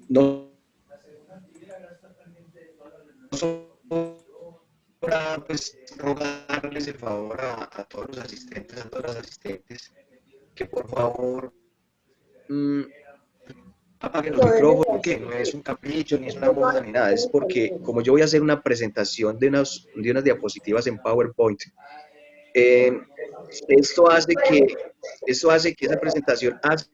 No sobra, pues, rogarles el favor a todos los asistentes, a todas las asistentes, que por favor apaguen los micrófonos, porque no es un capricho, ni es una moda, ni nada, es porque como yo voy a hacer una presentación de unas diapositivas en PowerPoint, eh, esto hace que esa presentación hace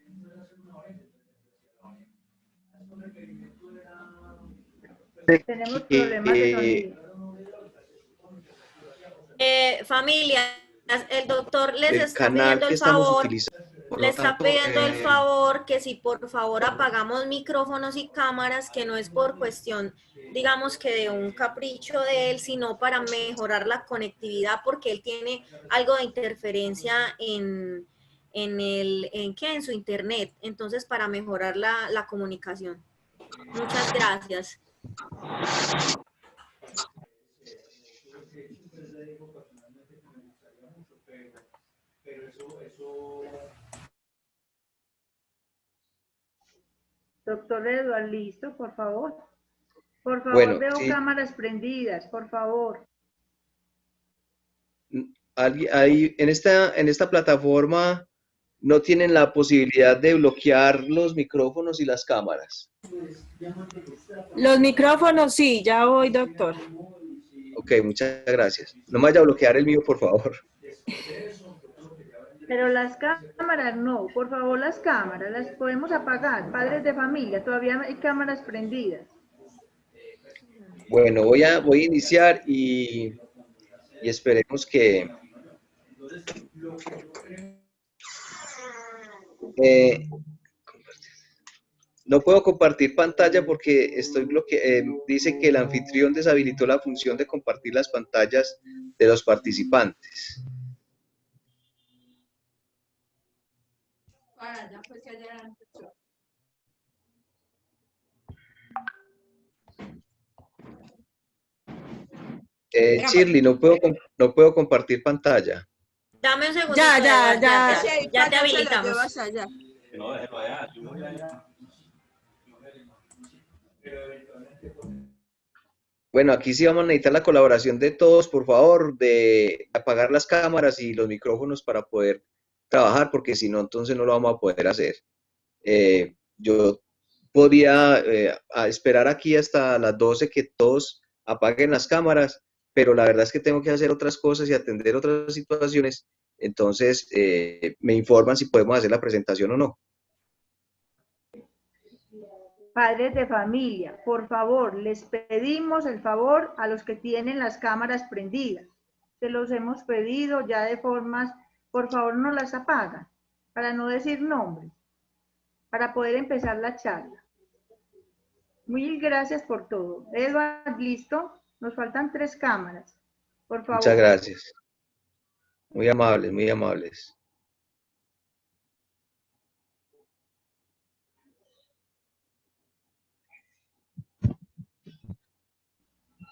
Tenemos problemas de que sonido. Familias, el doctor les el está canal pidiendo que el estamos favor, utilizando, por le lo está tanto, pidiendo el favor que si por favor apagamos micrófonos y cámaras, que no es por cuestión, digamos que de un capricho de él, sino para mejorar la conectividad, porque él tiene algo de interferencia en su internet, entonces para mejorar la comunicación. Muchas gracias. Doctor Eduardo, listo, por favor. Por favor, bueno, veo sí, cámaras prendidas, por favor. hay, en esta plataforma no tienen la posibilidad de bloquear los micrófonos y las cámaras. Los micrófonos, sí, ya voy, doctor. Ok, muchas gracias. No me vaya a bloquear el mío, por favor. Pero las cámaras no, por favor, las cámaras las podemos apagar. Padres de familia, todavía hay cámaras prendidas. Bueno, voy a iniciar y esperemos que... no puedo compartir pantalla porque estoy bloqueado. Dice que el anfitrión deshabilitó la función de compartir las pantallas de los participantes. Shirley, no puedo compartir pantalla. Dame un segundo. Ya te habilitamos. Bueno, aquí sí vamos a necesitar la colaboración de todos, por favor, de apagar las cámaras y los micrófonos para poder trabajar, porque si no, entonces no lo vamos a poder hacer. Yo podría esperar aquí hasta las 12 que todos apaguen las cámaras, pero la verdad es que tengo que hacer otras cosas y atender otras situaciones, entonces me informan si podemos hacer la presentación o no. Padres de familia, por favor, les pedimos el favor a los que tienen las cámaras prendidas. Se los hemos pedido ya de formas, por favor no las apagan, para no decir nombres, para poder empezar la charla. Mil gracias por todo. Edward, listo. Nos faltan 3 cámaras. Por favor. Muchas gracias. Muy amables, muy amables.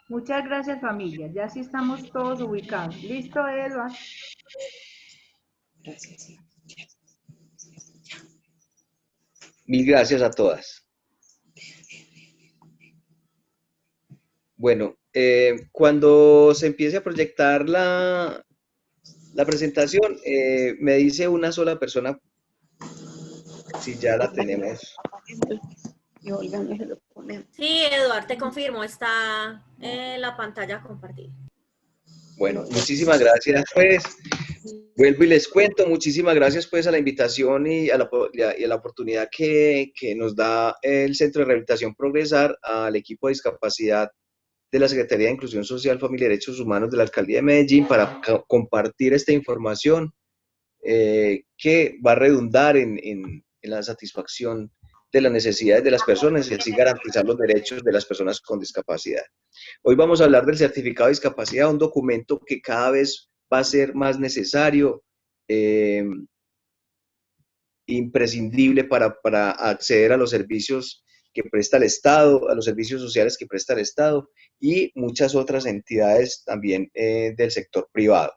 Muchas gracias, familia. Ya sí estamos todos ubicados. ¿Listo, Edward? Mil gracias a todas. Bueno, cuando se empiece a proyectar la presentación, me dice una sola persona si ya la tenemos. Sí, Eduardo, te confirmo, está la pantalla compartida. Bueno, muchísimas gracias, pues. Vuelvo y les cuento, muchísimas gracias pues a la invitación y a la oportunidad que nos da el Centro de Rehabilitación Progresar, al equipo de discapacidad de la Secretaría de Inclusión Social, Familia y Derechos Humanos de la Alcaldía de Medellín para compartir esta información que va a redundar en la satisfacción de las necesidades de las personas y así garantizar los derechos de las personas con discapacidad. Hoy vamos a hablar del certificado de discapacidad, un documento que cada vez va a ser más necesario, imprescindible para acceder a los servicios que presta el Estado, a los servicios sociales que presta el Estado y muchas otras entidades también del sector privado.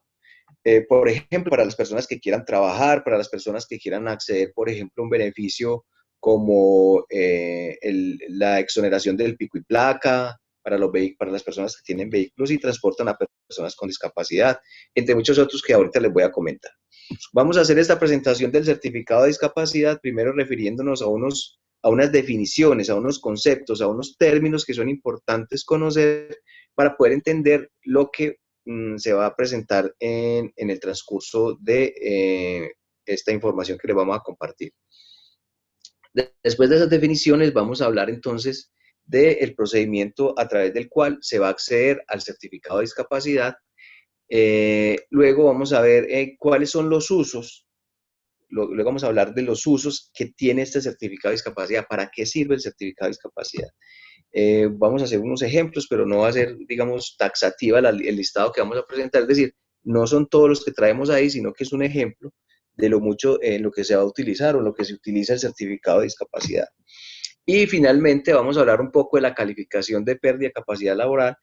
Por ejemplo, para las personas que quieran trabajar, para las personas que quieran acceder, por ejemplo, a un beneficio como la exoneración del pico y placa para las personas que tienen vehículos y transportan a personas con discapacidad, entre muchos otros que ahorita les voy a comentar. Vamos a hacer esta presentación del certificado de discapacidad, primero refiriéndonos a unas definiciones, a unos conceptos, a unos términos que son importantes conocer para poder entender lo que se va a presentar en el transcurso de esta información que les vamos a compartir. Después de esas definiciones vamos a hablar entonces del procedimiento a través del cual se va a acceder al certificado de discapacidad. Luego vamos a ver cuáles son los usos. Luego vamos a hablar de los usos que tiene este certificado de discapacidad, para qué sirve el certificado de discapacidad. Vamos a hacer unos ejemplos, pero no va a ser, digamos, taxativa el listado que vamos a presentar, es decir, no son todos los que traemos ahí, sino que es un ejemplo de lo mucho en lo que se va a utilizar o lo que se utiliza el certificado de discapacidad. Y finalmente vamos a hablar un poco de la calificación de pérdida de capacidad laboral,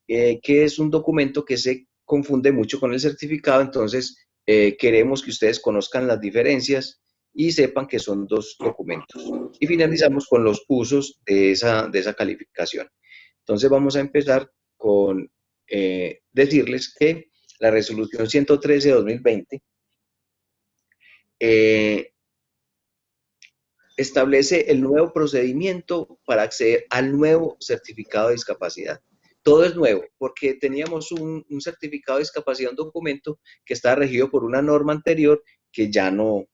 que es un documento que se confunde mucho con el certificado, entonces queremos que ustedes conozcan las diferencias y sepan que son dos documentos. Y finalizamos con los usos de esa calificación. Entonces vamos a empezar con decirles que la resolución 113 de 2020 establece el nuevo procedimiento para acceder al nuevo certificado de discapacidad. Todo es nuevo, porque teníamos un certificado de discapacidad, un documento que estaba regido por una norma anterior que ya no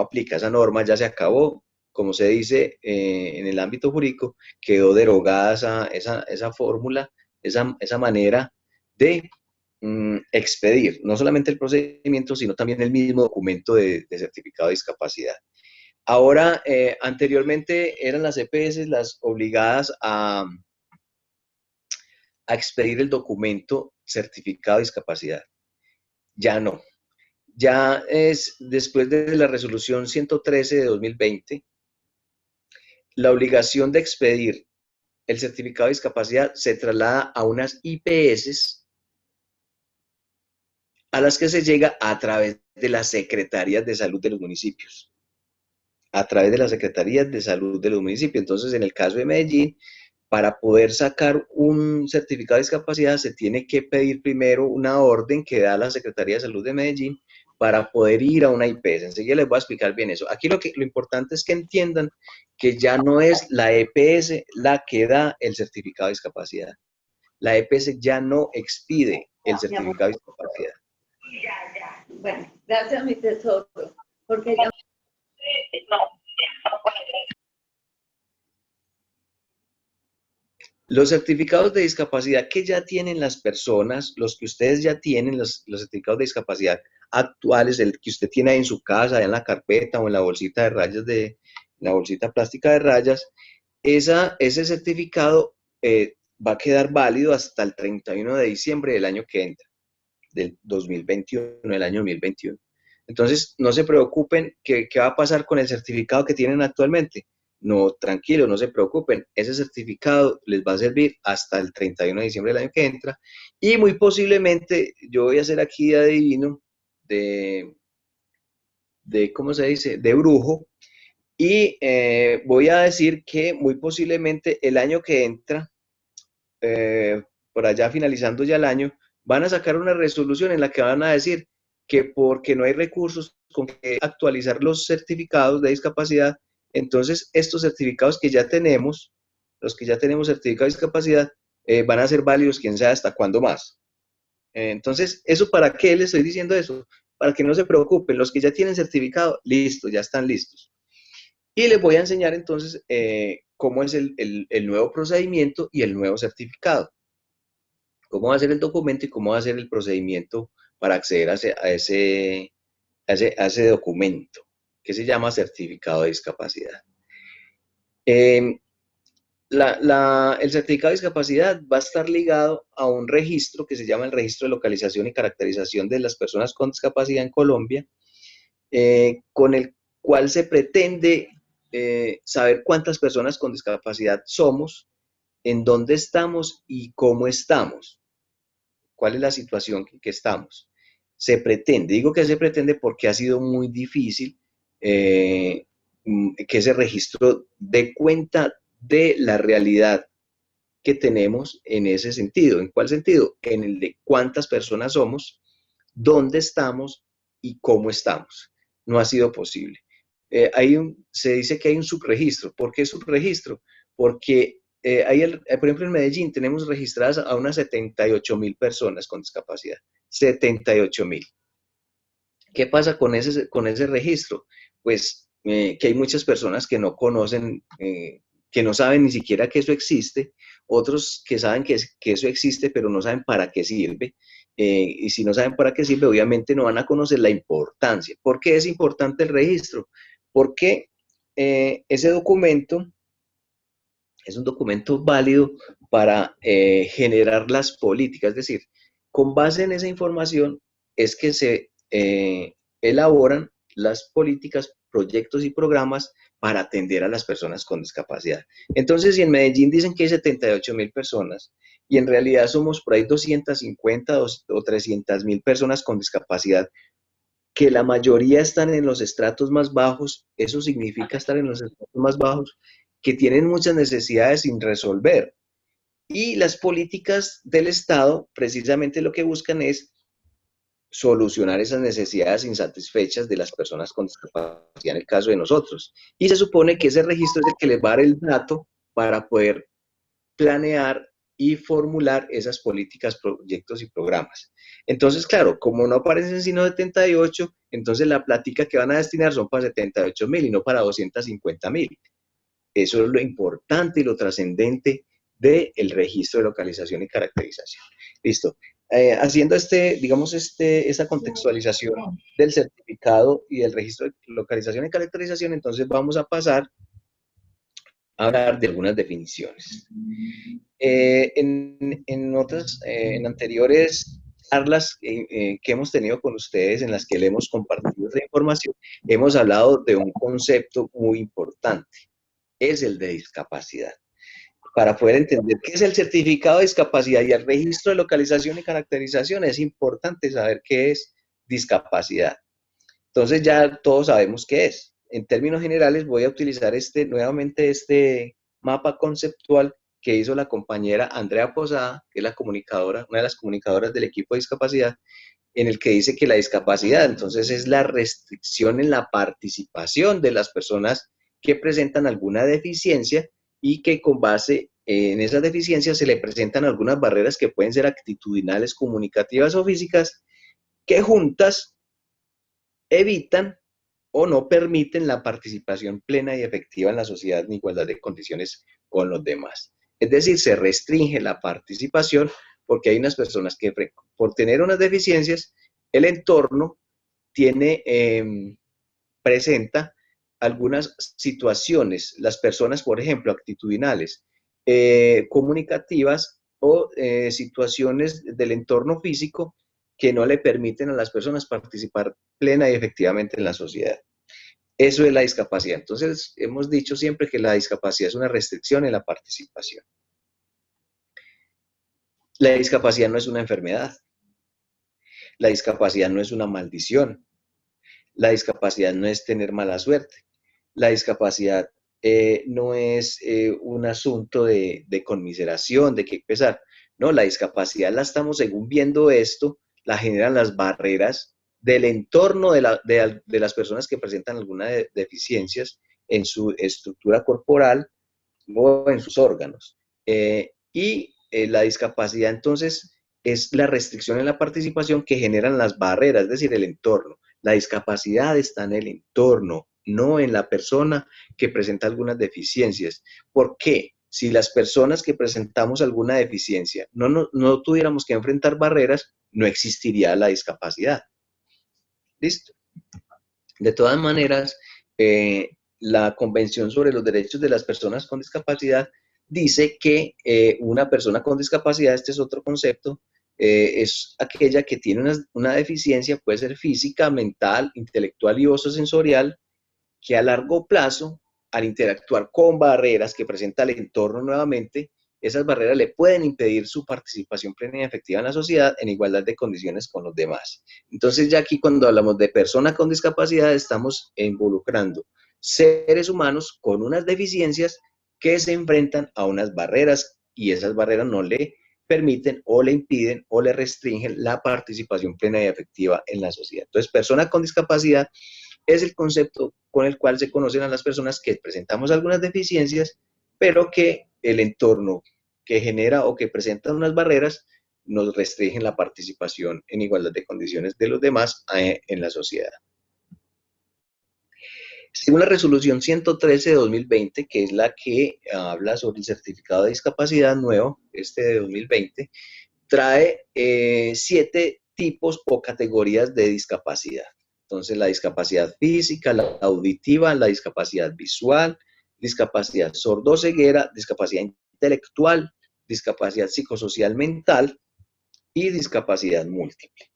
aplica. Esa norma ya se acabó, como se dice en el ámbito jurídico, quedó derogada esa fórmula, esa manera de expedir, no solamente el procedimiento, sino también el mismo documento de certificado de discapacidad. Ahora, anteriormente eran las EPS las obligadas a expedir el documento certificado de discapacidad. Ya no. Ya es, después de la resolución 113 de 2020, la obligación de expedir el certificado de discapacidad se traslada a unas IPS a las que se llega a través de las secretarías de salud de los municipios. A través de las secretarías de salud de los municipios. Entonces, en el caso de Medellín, para poder sacar un certificado de discapacidad se tiene que pedir primero una orden que da la Secretaría de Salud de Medellín para poder ir a una IPS. Enseguida les voy a explicar bien eso. Aquí lo importante es que entiendan que ya no es la EPS la que da el certificado de discapacidad. La EPS ya no expide el certificado de discapacidad. Bueno, gracias mi tesoro, porque ya... Los certificados de discapacidad que ya tienen las personas, los que ustedes ya tienen, los certificados de discapacidad actuales, el que usted tiene ahí en su casa, en la carpeta o en la bolsita de rayas, la bolsita plástica de rayas, ese certificado va a quedar válido hasta el 31 de diciembre del año que entra, del 2021, el año 2021. Entonces, no se preocupen qué va a pasar con el certificado que tienen actualmente. No, tranquilo, no se preocupen. Ese certificado les va a servir hasta el 31 de diciembre del año que entra. Y muy posiblemente, yo voy a hacer aquí de adivino, ¿cómo se dice? De brujo. Y voy a decir que muy posiblemente el año que entra, por allá finalizando ya el año, van a sacar una resolución en la que van a decir que porque no hay recursos con que actualizar los certificados de discapacidad, entonces estos certificados que ya tenemos, los que ya tenemos certificado de discapacidad, van a ser válidos quién sabe hasta cuándo más. Entonces, ¿eso para qué les estoy diciendo eso? Para que no se preocupen, los que ya tienen certificado, listo, ya están listos. Y les voy a enseñar entonces cómo es el nuevo procedimiento y el nuevo certificado. Cómo va a ser el documento y cómo va a ser el procedimiento para acceder a ese documento, que se llama certificado de discapacidad. El certificado de discapacidad va a estar ligado a un registro que se llama el Registro de Localización y Caracterización de las Personas con Discapacidad en Colombia, con el cual se pretende saber cuántas personas con discapacidad somos, en dónde estamos y cómo estamos. ¿Cuál es la situación en que estamos? Se pretende, digo que se pretende porque ha sido muy difícil que ese registro dé cuenta de la realidad que tenemos en ese sentido. ¿En cuál sentido? En el de cuántas personas somos, dónde estamos y cómo estamos. No ha sido posible. Se dice que hay un subregistro. ¿Por qué subregistro? Porque por ejemplo, en Medellín tenemos registradas a unas 78.000 personas con discapacidad. 78.000. ¿Qué pasa con ese registro? Pues que hay muchas personas que no conocen, que no saben ni siquiera que eso existe, otros que saben que eso existe, pero no saben para qué sirve. Y si no saben para qué sirve, obviamente no van a conocer la importancia. ¿Por qué es importante el registro? Porque ese documento es un documento válido para generar las políticas, es decir, con base en esa información es que se elaboran las políticas, proyectos y programas para atender a las personas con discapacidad. Entonces, si en Medellín dicen que hay 78.000 personas y en realidad somos por ahí 250 o 300.000 personas con discapacidad, que la mayoría están en los estratos más bajos, eso significa estar en los estratos más bajos, que tienen muchas necesidades sin resolver. Y las políticas del Estado precisamente lo que buscan es solucionar esas necesidades insatisfechas de las personas con discapacidad, en el caso de nosotros. Y se supone que ese registro es el que les va a dar el dato para poder planear y formular esas políticas, proyectos y programas. Entonces, claro, como no aparecen sino 78, entonces la plática que van a destinar son para 78.000 y no para 250.000. Eso es lo importante y lo trascendente del registro de localización y caracterización. Listo. Haciendo esa contextualización del certificado y del registro de localización y caracterización, entonces vamos a pasar a hablar de algunas definiciones. En anteriores charlas que hemos tenido con ustedes, en las que le hemos compartido esta información, hemos hablado de un concepto muy importante, es el de discapacidad. Para poder entender qué es el certificado de discapacidad y el registro de localización y caracterización, es importante saber qué es discapacidad. Entonces ya todos sabemos qué es. En términos generales voy a utilizar nuevamente este mapa conceptual que hizo la compañera Andrea Posada, que es la comunicadora, una de las comunicadoras del equipo de discapacidad, en el que dice que la discapacidad entonces es la restricción en la participación de las personas que presentan alguna deficiencia y que con base en esas deficiencias se le presentan algunas barreras que pueden ser actitudinales, comunicativas o físicas, que juntas evitan o no permiten la participación plena y efectiva en la sociedad en igualdad de condiciones con los demás. Es decir, se restringe la participación porque hay unas personas que por tener unas deficiencias, el entorno presenta algunas situaciones, las personas, por ejemplo, actitudinales, comunicativas o situaciones del entorno físico que no le permiten a las personas participar plena y efectivamente en la sociedad. Eso es la discapacidad. Entonces, hemos dicho siempre que la discapacidad es una restricción en la participación. La discapacidad no es una enfermedad. La discapacidad no es una maldición. La discapacidad no es tener mala suerte. La discapacidad no es un asunto de conmiseración, de que pesar. No, la discapacidad la estamos, según viendo esto, la generan las barreras del entorno de las personas que presentan alguna deficiencias en su estructura corporal o en sus órganos. La discapacidad, entonces, es la restricción en la participación que generan las barreras, es decir, el entorno. La discapacidad está en el entorno, no en la persona que presenta algunas deficiencias. ¿Por qué? Si las personas que presentamos alguna deficiencia no tuviéramos que enfrentar barreras, no existiría la discapacidad. ¿Listo? De todas maneras, la Convención sobre los Derechos de las Personas con Discapacidad dice que una persona con discapacidad, este es otro concepto, es aquella que tiene una deficiencia, puede ser física, mental, intelectual y o sensorial, que a largo plazo, al interactuar con barreras que presenta el entorno nuevamente, esas barreras le pueden impedir su participación plena y efectiva en la sociedad en igualdad de condiciones con los demás. Entonces ya aquí cuando hablamos de persona con discapacidad estamos involucrando seres humanos con unas deficiencias que se enfrentan a unas barreras y esas barreras no le permiten o le impiden o le restringen la participación plena y efectiva en la sociedad. Entonces, persona con discapacidad es el concepto con el cual se conocen a las personas que presentamos algunas deficiencias, pero que el entorno que genera o que presenta unas barreras nos restringen la participación en igualdad de condiciones de los demás en la sociedad. Según la resolución 113 de 2020, que es la que habla sobre el certificado de discapacidad nuevo, de 2020, trae 7 tipos o categorías de discapacidad. Entonces, la discapacidad física, la auditiva, la discapacidad visual, discapacidad sordoceguera, discapacidad intelectual, discapacidad psicosocial mental y discapacidad múltiple.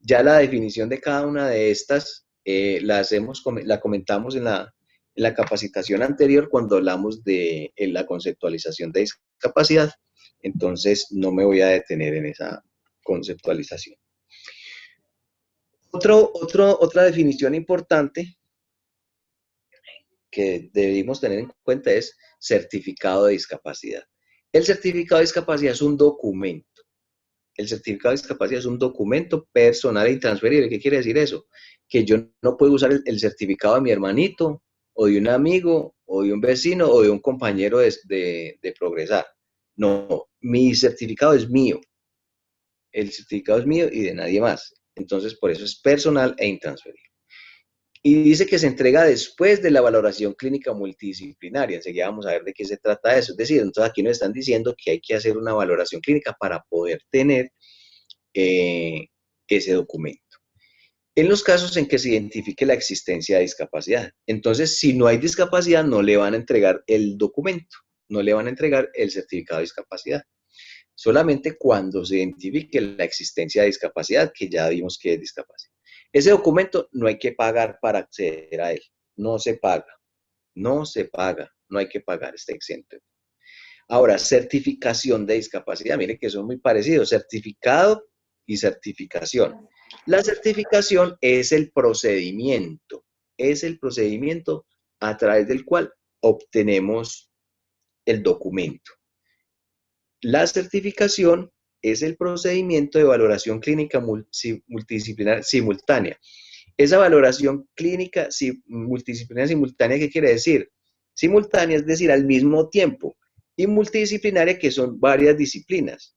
Ya la definición de cada una de estas la comentamos en la capacitación anterior cuando hablamos de la conceptualización de discapacidad. Entonces, no me voy a detener en esa conceptualización. Otra definición importante que debemos tener en cuenta es certificado de discapacidad. El certificado de discapacidad es un documento. El certificado de discapacidad es un documento personal e intransferible. ¿Qué quiere decir eso? Que yo no puedo usar el certificado de mi hermanito, o de un amigo, o de un vecino, o de un compañero de progresar. No, mi certificado es mío. El certificado es mío y de nadie más. Entonces, por eso es personal e intransferible. Y dice que se entrega después de la valoración clínica multidisciplinaria. Enseguida vamos a ver de qué se trata eso. Es decir, entonces aquí nos están diciendo que hay que hacer una valoración clínica para poder tener ese documento. En los casos en que se identifique la existencia de discapacidad. Entonces, si no hay discapacidad, no le van a entregar el documento, no le van a entregar el certificado de discapacidad. Solamente cuando se identifique la existencia de discapacidad, que ya vimos que es discapacidad. Ese documento no hay que pagar para acceder a él. No se paga. No se paga. No hay que pagar. Está exento. Ahora, certificación de discapacidad. Miren que son muy parecidos. Certificado y certificación. La certificación es el procedimiento. Es el procedimiento a través del cual obtenemos el documento. La certificación es el procedimiento de valoración clínica multidisciplinar simultánea. Esa valoración clínica multidisciplinar simultánea, ¿qué quiere decir? Simultánea es decir, al mismo tiempo, y multidisciplinaria, que son varias disciplinas.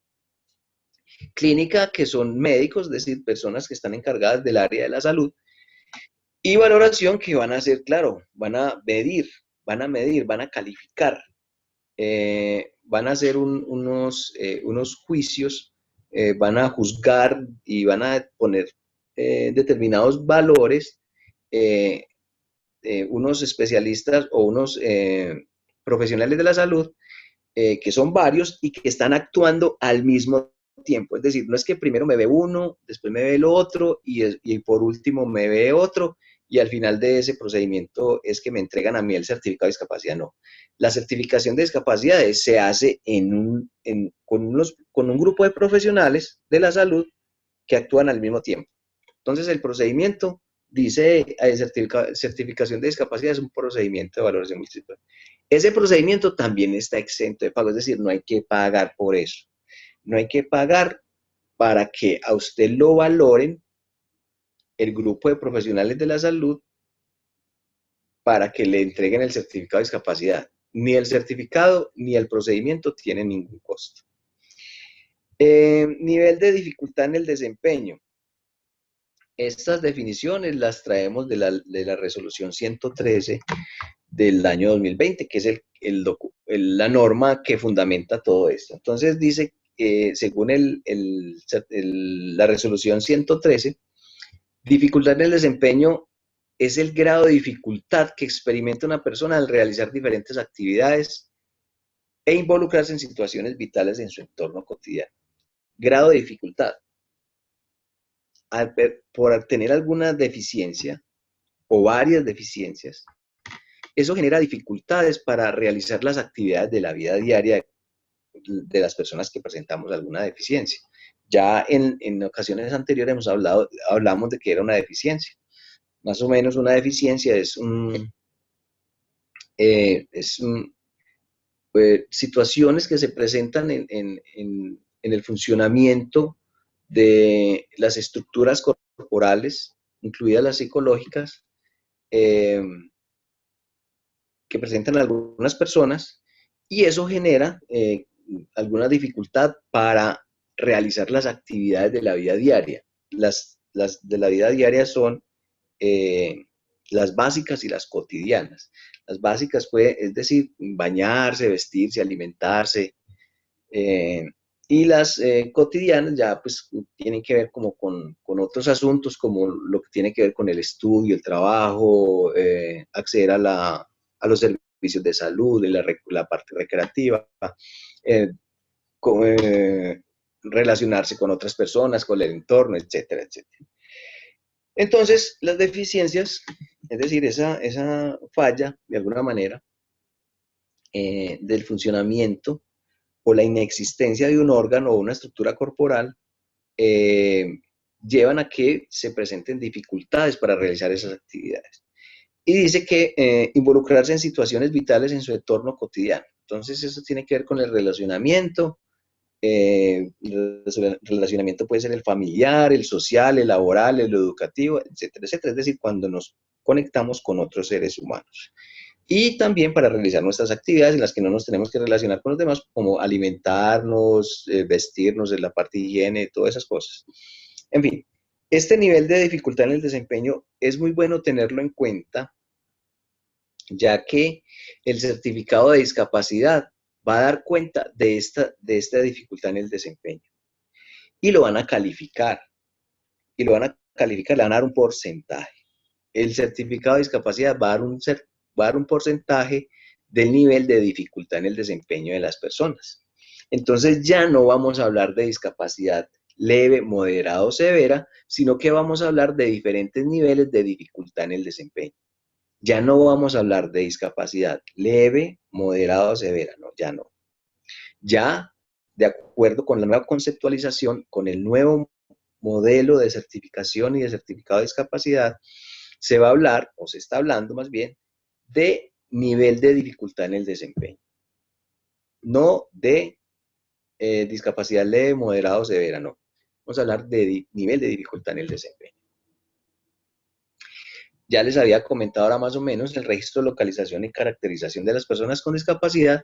Clínica, que son médicos, es decir, personas que están encargadas del área de la salud, y valoración, que van a hacer, claro, van a medir, van a calificar, van a hacer unos juicios, van a juzgar y van a poner determinados valores, unos especialistas o unos profesionales de la salud, que son varios y que están actuando al mismo tiempo. Es decir, no es que primero me ve uno, después me ve el otro y por último me ve otro, y al final de ese procedimiento es que me entregan a mí el certificado de discapacidad. No. La certificación de discapacidades se hace con un grupo de profesionales de la salud que actúan al mismo tiempo. Entonces, el procedimiento dice, certificación de discapacidad es un procedimiento de valoración multidisciplinaria. Ese procedimiento también está exento de pago, es decir, no hay que pagar por eso. No hay que pagar para que a usted lo valoren el grupo de profesionales de la salud para que le entreguen el certificado de discapacidad. Ni el certificado ni el procedimiento tienen ningún costo. Nivel de dificultad en el desempeño. Estas definiciones las traemos de la resolución 113 del año 2020, que es la norma que fundamenta todo esto. Entonces dice que según la resolución 113, dificultad en el desempeño es el grado de dificultad que experimenta una persona al realizar diferentes actividades e involucrarse en situaciones vitales en su entorno cotidiano. Grado de dificultad. Por tener alguna deficiencia o varias deficiencias, eso genera dificultades para realizar las actividades de la vida diaria de las personas que presentamos alguna deficiencia. Ya en ocasiones anteriores hablamos de que era una deficiencia. Más o menos una deficiencia es situaciones que se presentan en el funcionamiento de las estructuras corporales, incluidas las psicológicas, que presentan algunas personas, y eso genera alguna dificultad para realizar las actividades de la vida diaria. Las de la vida diaria son las básicas y las cotidianas. Las básicas es decir, bañarse, vestirse, alimentarse, y las cotidianas ya pues tienen que ver como con otros asuntos, como lo que tiene que ver con el estudio, el trabajo, acceder a los servicios de salud, la parte recreativa, eh, con, relacionarse con otras personas, con el entorno, etcétera, etcétera. Entonces, las deficiencias, es decir, esa falla, de alguna manera, del funcionamiento o la inexistencia de un órgano o una estructura corporal, llevan a que se presenten dificultades para realizar esas actividades. Y dice que involucrarse en situaciones vitales en su entorno cotidiano. Entonces, eso tiene que ver con el relacionamiento. El relacionamiento puede ser el familiar, el social, el laboral, el educativo, etcétera, etcétera. Es decir, cuando nos conectamos con otros seres humanos. Y también para realizar nuestras actividades en las que no nos tenemos que relacionar con los demás, como alimentarnos, vestirnos, en la parte de higiene, todas esas cosas. En fin, este nivel de dificultad en el desempeño es muy bueno tenerlo en cuenta, ya que el certificado de discapacidad va a dar cuenta de esta dificultad en el desempeño. Y lo van a calificar. Y lo van a calificar, le van a dar un porcentaje. El certificado de discapacidad va a dar un porcentaje del nivel de dificultad en el desempeño de las personas. Entonces ya no vamos a hablar de discapacidad leve, moderada o severa, sino que vamos a hablar de diferentes niveles de dificultad en el desempeño. Ya no vamos a hablar de discapacidad leve, moderada o severa, no, ya no. Ya, de acuerdo con la nueva conceptualización, con el nuevo modelo de certificación y de certificado de discapacidad, se va a hablar, o se está hablando más bien, de nivel de dificultad en el desempeño. No de discapacidad leve, moderada o severa, no. Vamos a hablar de nivel de dificultad en el desempeño. Ya les había comentado ahora más o menos el registro de localización y caracterización de las personas con discapacidad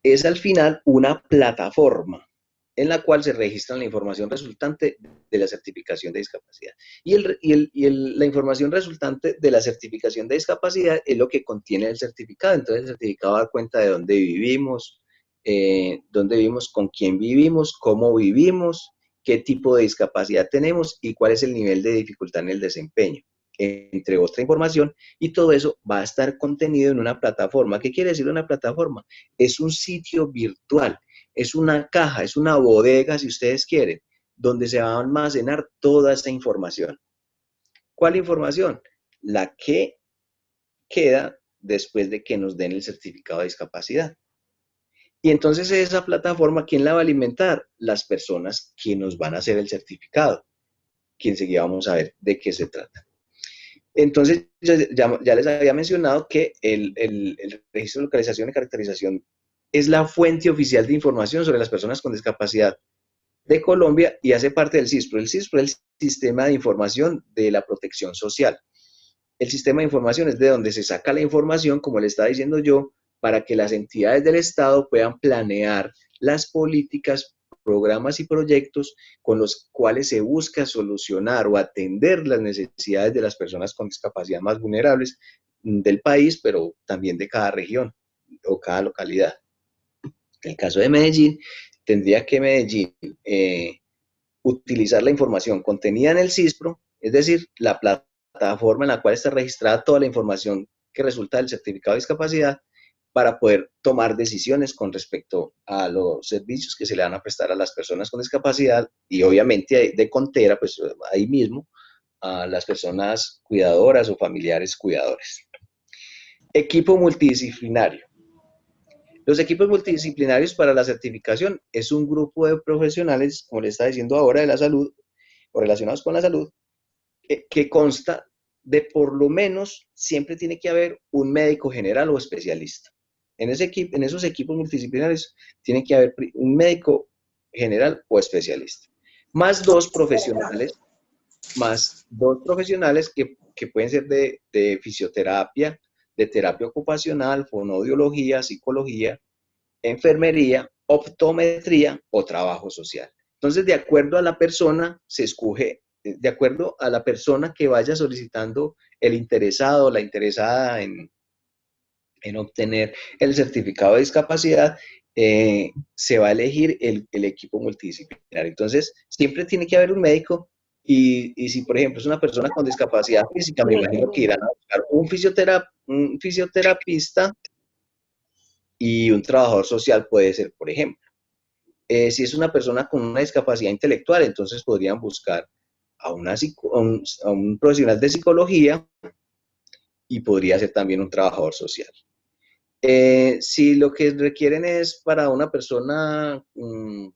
es al final una plataforma en la cual se registra la información resultante de la certificación de discapacidad. La información resultante de la certificación de discapacidad es lo que contiene el certificado. Entonces el certificado da cuenta de dónde vivimos, con quién vivimos, cómo vivimos, qué tipo de discapacidad tenemos y cuál es el nivel de dificultad en el desempeño, entre otra información, y todo eso va a estar contenido en una plataforma. ¿Qué quiere decir una plataforma? Es un sitio virtual, es una caja, es una bodega, si ustedes quieren, donde se va a almacenar toda esta información. ¿Cuál información? La que queda después de que nos den el certificado de discapacidad. Y entonces esa plataforma, ¿quién la va a alimentar? Las personas que nos van a hacer el certificado, que enseguida vamos a ver de qué se trata. Entonces, ya les había mencionado que el registro de localización y caracterización es la fuente oficial de información sobre las personas con discapacidad de Colombia y hace parte del CISPRO. El CISPRO es el Sistema de Información de la Protección Social. El sistema de información es de donde se saca la información, como le estaba diciendo yo, para que las entidades del Estado puedan planear las políticas, programas y proyectos con los cuales se busca solucionar o atender las necesidades de las personas con discapacidad más vulnerables del país, pero también de cada región o cada localidad. En el caso de Medellín, tendría que Medellín utilizar la información contenida en el CISPRO, es decir, la plataforma en la cual está registrada toda la información que resulta del certificado de discapacidad, para poder tomar decisiones con respecto a los servicios que se le van a prestar a las personas con discapacidad y obviamente de contera, pues ahí mismo, a las personas cuidadoras o familiares cuidadores. Equipo multidisciplinario. Los equipos multidisciplinarios para la certificación es un grupo de profesionales, como le está diciendo ahora, de la salud o relacionados con la salud, que consta de por lo menos siempre tiene que haber un médico general o especialista. En esos equipos multidisciplinarios tiene que haber un médico general o especialista, más dos profesionales que pueden ser de fisioterapia, de terapia ocupacional, fonoaudiología, psicología, enfermería, optometría o trabajo social. Entonces, de acuerdo a la persona, se escoge, de acuerdo a la persona que vaya solicitando el interesado, la interesada en obtener el certificado de discapacidad, se va a elegir el equipo multidisciplinario. Entonces, siempre tiene que haber un médico y si, por ejemplo, es una persona con discapacidad física, me imagino que irán a buscar un fisioterapista y un trabajador social puede ser, por ejemplo. Si es una persona con una discapacidad intelectual, entonces podrían buscar a un profesional de psicología y podría ser también un trabajador social. Si lo que requieren es para una persona con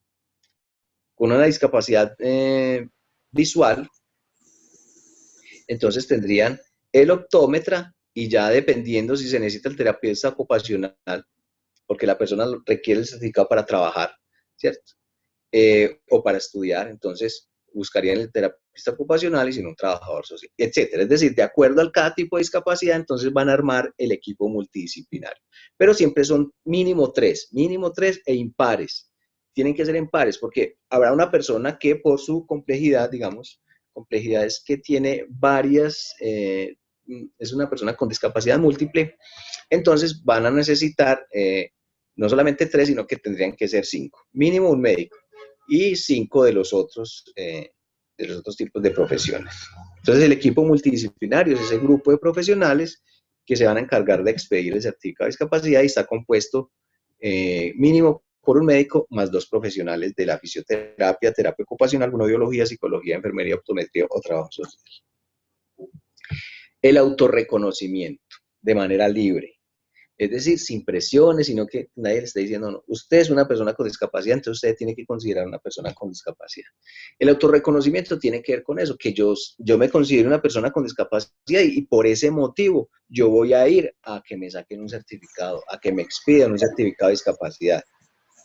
una discapacidad visual, entonces tendrían el optómetra y ya dependiendo si se necesita el terapeuta ocupacional, porque la persona requiere el certificado para trabajar, ¿cierto? O para estudiar, entonces buscarían el terapeuta ocupacional y sin un trabajador social, etcétera. Es decir, de acuerdo a cada tipo de discapacidad, entonces van a armar el equipo multidisciplinario. Pero siempre son mínimo tres e impares. Tienen que ser en pares porque habrá una persona que por su complejidad, digamos, complejidades que tiene varias, es una persona con discapacidad múltiple, entonces van a necesitar no solamente 3, sino que tendrían que ser 5. Mínimo un médico y 5 de los otros tipos de profesiones. Entonces, el equipo multidisciplinario es ese grupo de profesionales que se van a encargar de expedir el certificado de discapacidad y está compuesto mínimo por un médico más 2 profesionales de la fisioterapia, terapia ocupacional, fonoaudiología, psicología, enfermería, optometría o trabajo social. El autorreconocimiento de manera libre. Es decir, sin presiones, sino que nadie le está diciendo, no, usted es una persona con discapacidad, entonces usted tiene que considerar una persona con discapacidad. El autorreconocimiento tiene que ver con eso, que yo me considero una persona con discapacidad y por ese motivo yo voy a ir a que me saquen un certificado, a que me expidan un certificado de discapacidad.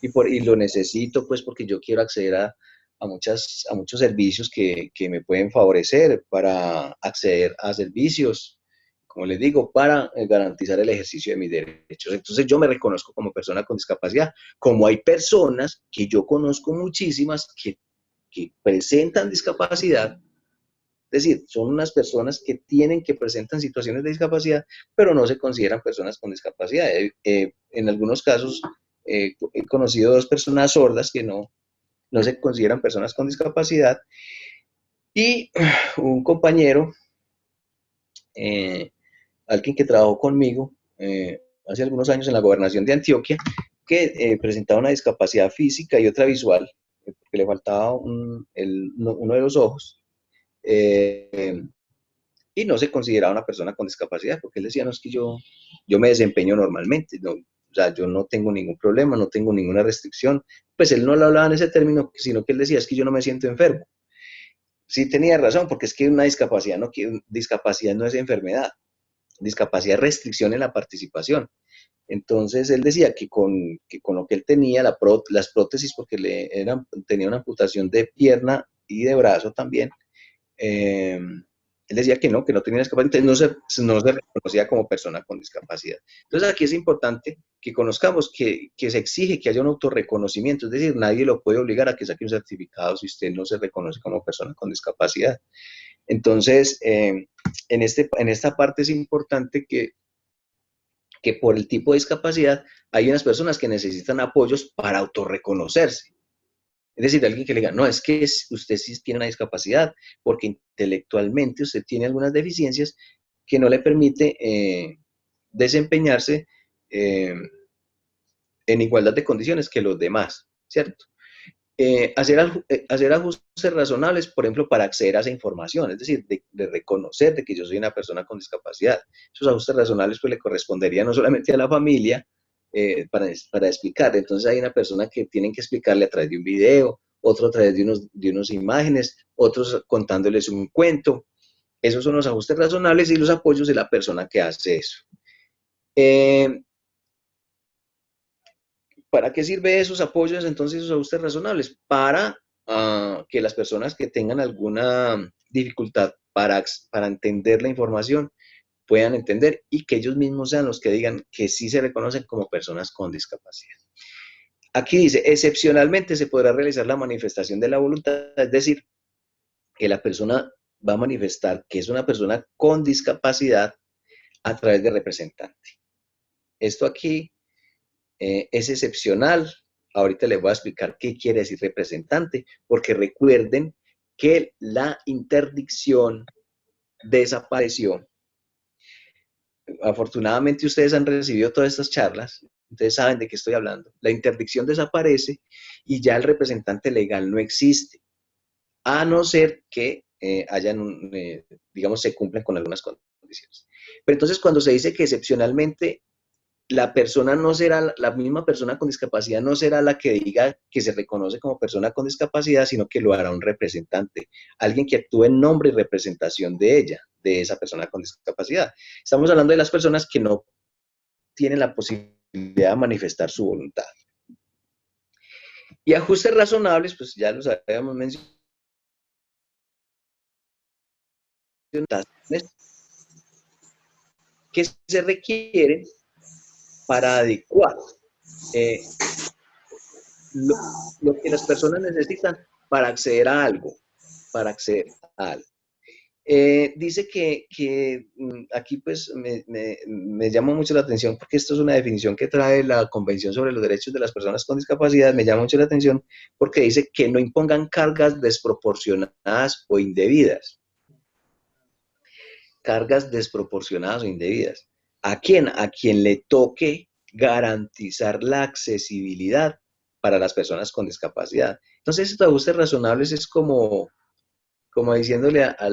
Y lo necesito pues porque yo quiero acceder a muchos servicios que me pueden favorecer para acceder a servicios, como les digo, para garantizar el ejercicio de mis derechos. Entonces yo me reconozco como persona con discapacidad, como hay personas que yo conozco muchísimas que presentan discapacidad, es decir, son unas personas que presentan situaciones de discapacidad, pero no se consideran personas con discapacidad. En algunos casos he conocido 2 personas sordas que no se consideran personas con discapacidad y un compañero, alguien que trabajó conmigo hace algunos años en la gobernación de Antioquia, que presentaba una discapacidad física y otra visual, porque le faltaba uno de los ojos, y no se consideraba una persona con discapacidad, porque él decía, no, es que yo me desempeño normalmente, no, o sea, yo no tengo ningún problema, no tengo ninguna restricción. Pues él no lo hablaba en ese término, sino que él decía, es que yo no me siento enfermo. Sí tenía razón, porque es que una discapacidad no es enfermedad. Discapacidad es restricción en la participación. Entonces él decía que con lo que él tenía, las prótesis, porque tenía una amputación de pierna y de brazo también, él decía que no tenía discapacidad, entonces no se reconocía como persona con discapacidad. Entonces aquí es importante que conozcamos que se exige que haya un autorreconocimiento, es decir, nadie lo puede obligar a que saque un certificado si usted no se reconoce como persona con discapacidad. Entonces, en esta parte es importante que por el tipo de discapacidad hay unas personas que necesitan apoyos para autorreconocerse. Es decir, alguien que le diga, no, es que usted sí tiene una discapacidad, porque intelectualmente usted tiene algunas deficiencias que no le permite desempeñarse en igualdad de condiciones que los demás, ¿cierto? Hacer ajustes razonables, por ejemplo, para acceder a esa información, es decir, de reconocer de que yo soy una persona con discapacidad. Esos ajustes razonables pues le corresponderían no solamente a la familia, para explicar. Entonces hay una persona que tienen que explicarle a través de un video, otro a través de unas imágenes, otros contándoles un cuento, Esos son los ajustes razonables y los apoyos de la persona que hace eso. ¿Para qué sirve esos apoyos, entonces, esos ajustes razonables? Para que las personas que tengan alguna dificultad para entender la información puedan entender y que ellos mismos sean los que digan que sí se reconocen como personas con discapacidad. Aquí dice, excepcionalmente se podrá realizar la manifestación de la voluntad, es decir, que la persona va a manifestar que es una persona con discapacidad a través de representante. Esto aquí es excepcional. Ahorita les voy a explicar qué quiere decir representante, porque recuerden que la interdicción desapareció. Afortunadamente ustedes han recibido todas estas charlas, ustedes saben de qué estoy hablando. La interdicción desaparece y ya el representante legal no existe, a no ser que digamos, se cumplan con algunas condiciones. Pero entonces cuando se dice que excepcionalmente la persona no será, la misma persona con discapacidad no será la que diga que se reconoce como persona con discapacidad, sino que lo hará un representante, alguien que actúe en nombre y representación de ella, de esa persona con discapacidad. Estamos hablando de las personas que no tienen la posibilidad de manifestar su voluntad. Y ajustes razonables, pues ya los habíamos mencionado, que se requieren para adecuar lo que las personas necesitan para acceder a algo, dice que aquí pues me llama mucho la atención porque esto es una definición que trae la Convención sobre los Derechos de las Personas con Discapacidad, me llama mucho la atención porque dice que no impongan cargas desproporcionadas o indebidas. Cargas desproporcionadas o indebidas. ¿A quién? A quien le toque garantizar la accesibilidad para las personas con discapacidad. Entonces, estos ajustes razonables es como diciéndole a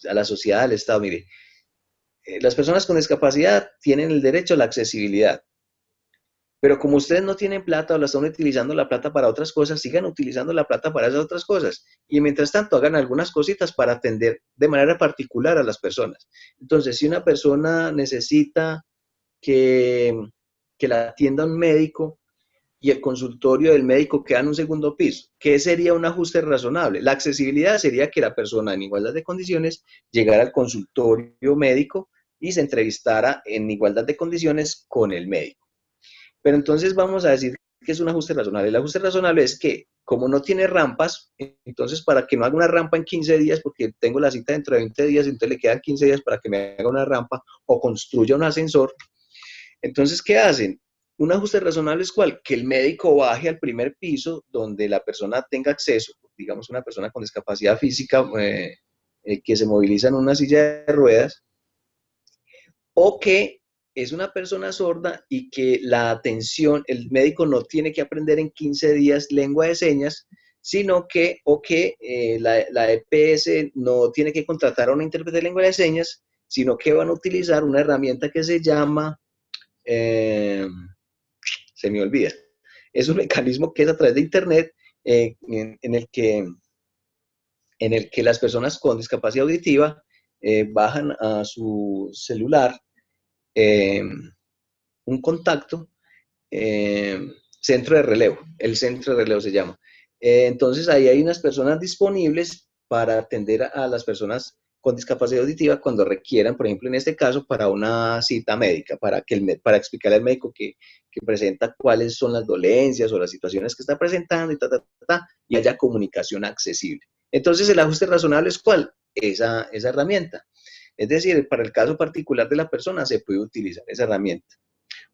la sociedad, al Estado, mire, las personas con discapacidad tienen el derecho a la accesibilidad, pero como ustedes no tienen plata o la están utilizando la plata para otras cosas, sigan utilizando la plata para esas otras cosas. Y mientras tanto, hagan algunas cositas para atender de manera particular a las personas. Entonces, si una persona necesita que la atienda un médico y el consultorio del médico queda en un segundo piso, ¿qué sería un ajuste razonable? La accesibilidad sería que la persona en igualdad de condiciones llegara al consultorio médico y se entrevistara en igualdad de condiciones con el médico. Pero entonces vamos a decir que es un ajuste razonable. El ajuste razonable es que, como no tiene rampas, entonces para que no haga una rampa en 15 días, porque tengo la cita dentro de 20 días, entonces le quedan 15 días para que me haga una rampa o construya un ascensor. Entonces, ¿qué hacen? Un ajuste razonable es ¿cuál? Que el médico baje al primer piso donde la persona tenga acceso, digamos una persona con discapacidad física que se moviliza en una silla de ruedas, o que es una persona sorda y que la atención, el médico no tiene que aprender en 15 días lengua de señas, sino que, la EPS no tiene que contratar a un intérprete de lengua de señas, sino que van a utilizar una herramienta que se llama, se me olvida, es un mecanismo que es a través de internet en el que las personas con discapacidad auditiva bajan a su celular un contacto, centro de relevo, el centro de relevo se llama. Entonces ahí hay unas personas disponibles para atender a las personas con discapacidad auditiva cuando requieran, por ejemplo, en este caso, para una cita médica, para explicarle al médico que presenta cuáles son las dolencias o las situaciones que está presentando y haya comunicación accesible. Entonces, el ajuste razonable es ¿cuál? Esa herramienta. Es decir, para el caso particular de la persona se puede utilizar esa herramienta.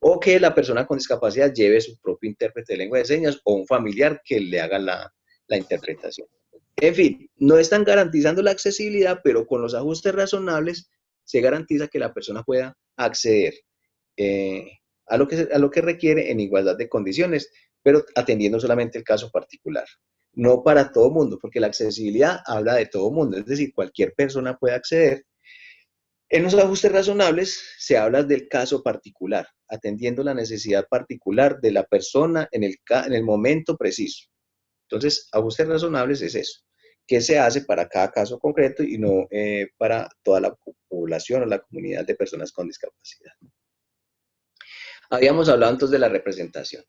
O que la persona con discapacidad lleve su propio intérprete de lengua de señas o un familiar que le haga la interpretación. En fin, no están garantizando la accesibilidad, pero con los ajustes razonables se garantiza que la persona pueda acceder a lo que requiere en igualdad de condiciones, pero atendiendo solamente el caso particular. No para todo mundo, porque la accesibilidad habla de todo mundo, es decir, cualquier persona puede acceder. En los ajustes razonables se habla del caso particular, atendiendo la necesidad particular de la persona en el momento preciso. Entonces, ajustes razonables es eso, que se hace para cada caso concreto y no para toda la población o la comunidad de personas con discapacidad. Habíamos hablado entonces de la representación.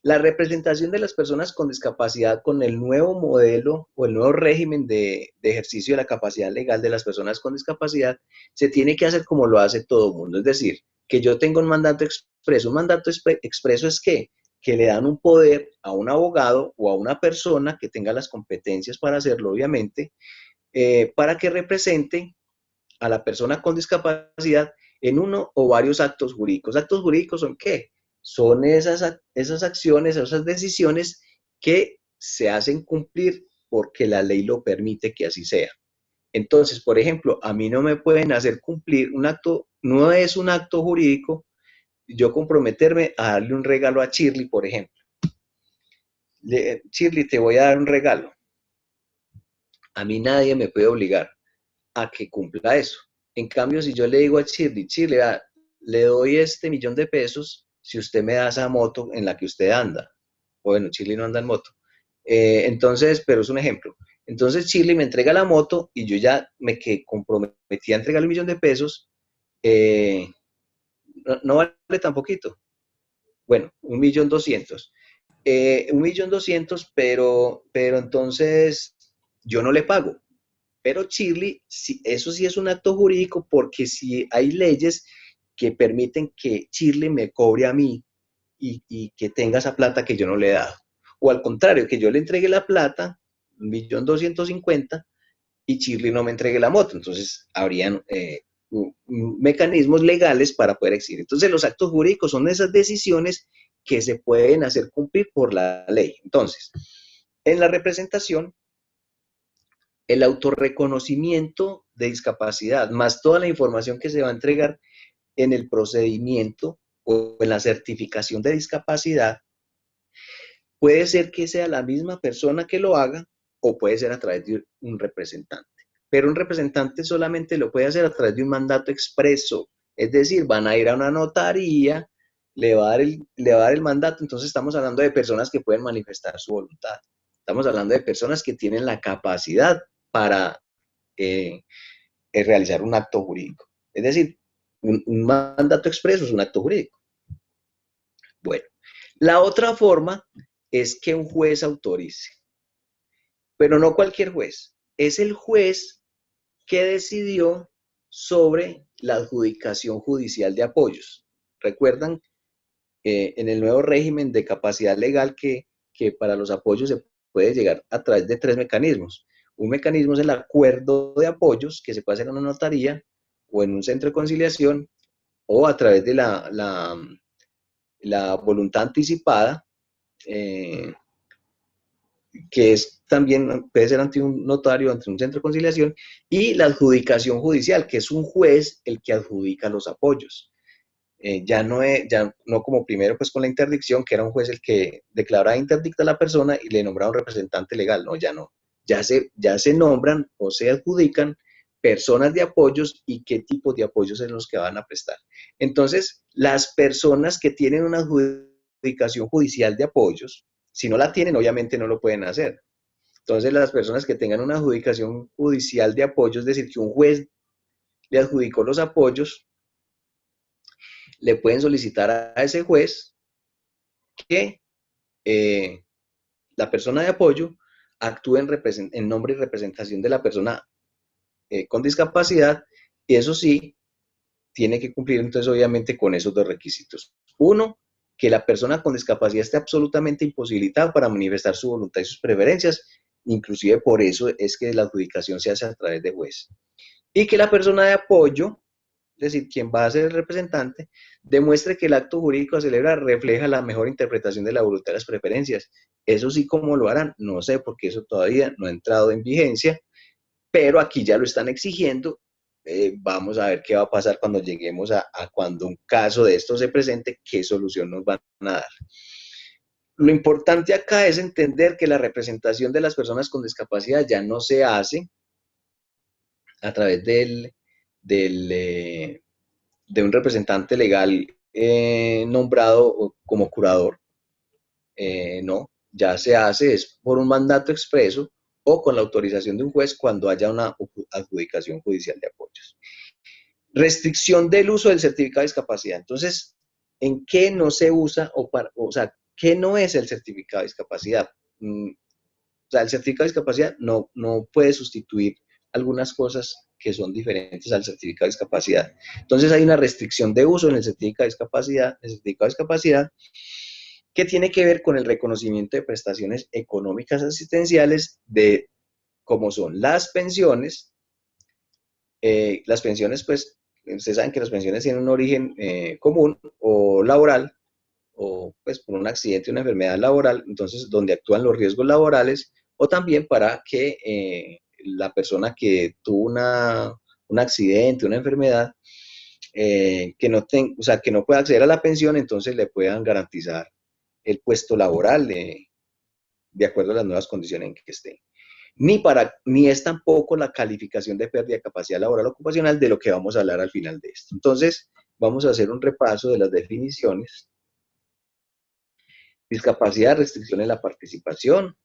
La representación de las personas con discapacidad con el nuevo modelo o el nuevo régimen de ejercicio de la capacidad legal de las personas con discapacidad se tiene que hacer como lo hace todo el mundo. Es decir, que yo tengo un mandato expreso. Un mandato expreso es que le dan un poder a un abogado o a una persona que tenga las competencias para hacerlo, obviamente, para que represente a la persona con discapacidad en uno o varios actos jurídicos. ¿Actos jurídicos son qué? Son esas acciones, esas decisiones que se hacen cumplir porque la ley lo permite que así sea. Entonces, por ejemplo, a mí no me pueden hacer cumplir un acto, no es un acto jurídico, yo comprometerme a darle un regalo a Shirley, por ejemplo. Shirley, te voy a dar un regalo. A mí nadie me puede obligar a que cumpla eso. En cambio, si yo le digo a Shirley, le doy este $1.000.000 si usted me da esa moto en la que usted anda. Bueno, Shirley no anda en moto. Entonces, pero es un ejemplo. Entonces Shirley me entrega la moto y yo ya me comprometí a entregarle $1.000.000. No vale tan poquito. Bueno, 1.200.000. 1.200.000, pero entonces yo no le pago. Pero Shirley, eso sí es un acto jurídico porque sí hay leyes que permiten que Shirley me cobre a mí y que tenga esa plata que yo no le he dado. O al contrario, que yo le entregue la plata, 1.250.000, y Shirley no me entregue la moto. Entonces, habrían mecanismos legales para poder exigir. Entonces, los actos jurídicos son esas decisiones que se pueden hacer cumplir por la ley. Entonces, en la representación, el autorreconocimiento de discapacidad, más toda la información que se va a entregar en el procedimiento o en la certificación de discapacidad, puede ser que sea la misma persona que lo haga o puede ser a través de un representante. Pero un representante solamente lo puede hacer a través de un mandato expreso. Es decir, van a ir a una notaría, le va a dar el mandato. Entonces estamos hablando de personas que pueden manifestar su voluntad. Estamos hablando de personas que tienen la capacidad para realizar un acto jurídico. Es decir, un mandato expreso es un acto jurídico. Bueno, la otra forma es que un juez autorice, pero no cualquier juez. Es el juez que decidió sobre la adjudicación judicial de apoyos. Recuerdan en el nuevo régimen de capacidad legal que para los apoyos se puede llegar a través de 3 mecanismos. Un mecanismo es el acuerdo de apoyos, que se puede hacer en una notaría o en un centro de conciliación o a través de la voluntad anticipada, que es también puede ser ante un notario, ante un centro de conciliación, y la adjudicación judicial, que es un juez el que adjudica los apoyos. Ya no como primero pues con la interdicción, que era un juez el que declaraba interdicta a la persona y le nombraba un representante legal. No, ya no. Ya se nombran o se adjudican personas de apoyos y qué tipo de apoyos son los que van a prestar. Entonces, las personas que tienen una adjudicación judicial de apoyos, si no la tienen, obviamente no lo pueden hacer. Entonces, las personas que tengan una adjudicación judicial de apoyos, es decir, que un juez le adjudicó los apoyos, le pueden solicitar a ese juez que la persona de apoyo actúe en nombre y representación de la persona con discapacidad, y eso sí, tiene que cumplir entonces obviamente con esos 2 requisitos. Uno, que la persona con discapacidad esté absolutamente imposibilitada para manifestar su voluntad y sus preferencias, inclusive por eso es que la adjudicación se hace a través de juez. Y que la persona de apoyo, es decir, quien va a ser el representante, demuestre que el acto jurídico a celebrar refleja la mejor interpretación de la voluntad y las preferencias. Eso sí, ¿cómo lo harán? No sé, porque eso todavía no ha entrado en vigencia, pero aquí ya lo están exigiendo. Vamos a ver qué va a pasar cuando lleguemos a cuando un caso de esto se presente, qué solución nos van a dar. Lo importante acá es entender que la representación de las personas con discapacidad ya no se hace a través de un representante legal nombrado como curador. No, ya se hace es por un mandato expreso o con la autorización de un juez cuando haya una adjudicación judicial de apoyos. Restricción del uso del certificado de discapacidad. Entonces, ¿en qué no se usa o sea, qué no es el certificado de discapacidad? O sea, el certificado de discapacidad no puede sustituir algunas cosas que son diferentes al certificado de discapacidad. Entonces, hay una restricción de uso en el certificado de discapacidad, que tiene que ver con el reconocimiento de prestaciones económicas asistenciales de como son las pensiones. Las pensiones, pues, ustedes saben que las pensiones tienen un origen común o laboral, o pues por un accidente o una enfermedad laboral, entonces donde actúan los riesgos laborales, o también para que la persona que tuvo un accidente, una enfermedad, o sea, que no pueda acceder a la pensión, entonces le puedan garantizar el puesto laboral de acuerdo a las nuevas condiciones en que esté. Ni es tampoco la calificación de pérdida de capacidad laboral ocupacional, de lo que vamos a hablar al final de esto. Entonces, vamos a hacer un repaso de las definiciones. Discapacidad, restricción en la participación.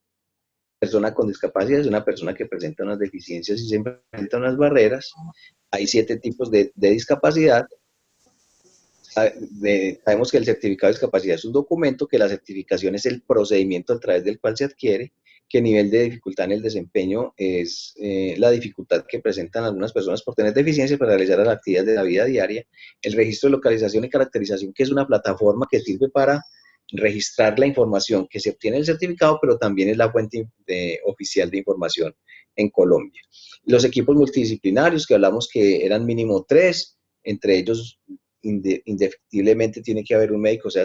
Persona con discapacidad es una persona que presenta unas deficiencias y se enfrenta a unas barreras. Hay 7 tipos de discapacidad. Sabemos que el certificado de discapacidad es un documento, que la certificación es el procedimiento a través del cual se adquiere, que el nivel de dificultad en el desempeño es la dificultad que presentan algunas personas por tener deficiencias para realizar las actividades de la vida diaria. El registro de localización y caracterización, que es una plataforma que sirve para registrar la información que se obtiene en el certificado, pero también es la fuente oficial de información en Colombia. Los equipos multidisciplinarios, que hablamos que eran mínimo 3, entre ellos indefectiblemente tiene que haber un médico, sea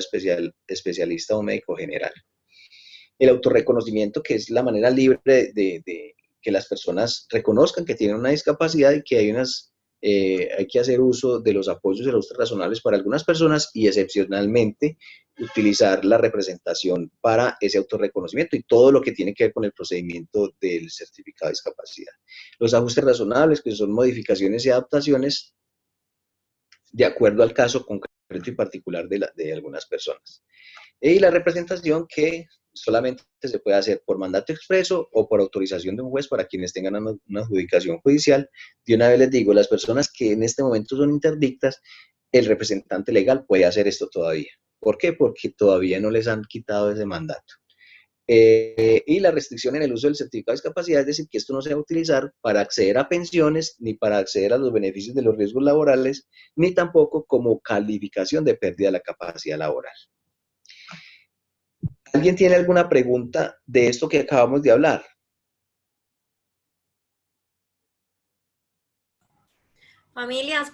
especialista o médico general. El autorreconocimiento, que es la manera libre de que las personas reconozcan que tienen una discapacidad y que hay que hacer uso de los apoyos y los razonables para algunas personas, y excepcionalmente utilizar la representación para ese autorreconocimiento y todo lo que tiene que ver con el procedimiento del certificado de discapacidad. Los ajustes razonables, que son modificaciones y adaptaciones de acuerdo al caso concreto y particular de algunas personas. Y la representación, que solamente se puede hacer por mandato expreso o por autorización de un juez para quienes tengan una adjudicación judicial. De una vez les digo, las personas que en este momento son interdictas, el representante legal puede hacer esto todavía. ¿Por qué? Porque todavía no les han quitado ese mandato. Y la restricción en el uso del certificado de discapacidad, es decir, que esto no se va a utilizar para acceder a pensiones, ni para acceder a los beneficios de los riesgos laborales, ni tampoco como calificación de pérdida de la capacidad laboral. ¿Alguien tiene alguna pregunta de esto que acabamos de hablar? Familias,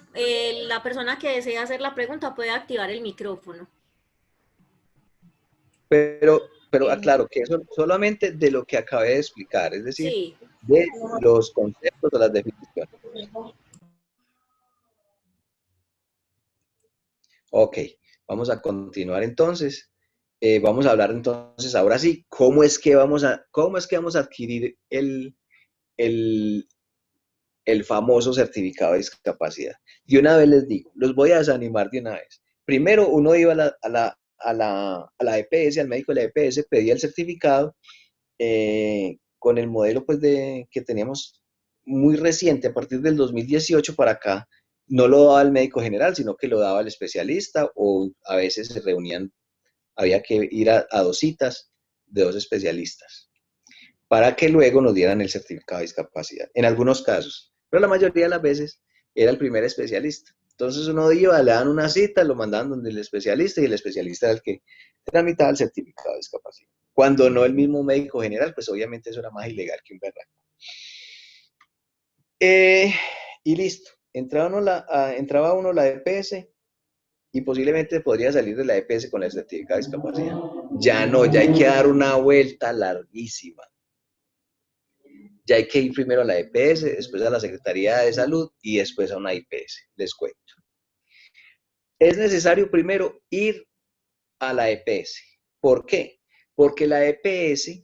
la persona que desea hacer la pregunta puede activar el micrófono. Pero aclaro que eso solamente de lo que acabé de explicar, es decir, Sí. de los conceptos o las definiciones. Ok, vamos a continuar entonces. Vamos a hablar entonces, ahora sí, cómo es que vamos a adquirir el famoso certificado de discapacidad. De una vez les digo, los voy a desanimar de una vez. Primero, uno iba a la EPS, al médico de la EPS, pedía el certificado con el modelo pues que teníamos muy reciente, a partir del 2018 para acá. No lo daba el médico general, sino que lo daba el especialista, o a veces se reunían, había que ir a 2 citas de 2 especialistas para que luego nos dieran el certificado de discapacidad, en algunos casos, pero la mayoría de las veces era el primer especialista. Entonces uno iba, le daban una cita, lo mandaban donde el especialista, y el especialista era el que tramitaba el certificado de discapacidad. Cuando no el mismo médico general, pues obviamente eso era más ilegal que un berraco. Y listo, entraba uno a la EPS y posiblemente podría salir de la EPS con el certificado de discapacidad. Ya no, ya hay que dar una vuelta larguísima. Ya hay que ir primero a la EPS, después a la Secretaría de Salud y después a una IPS, les cuento. Es necesario primero ir a la EPS. ¿Por qué? Porque la EPS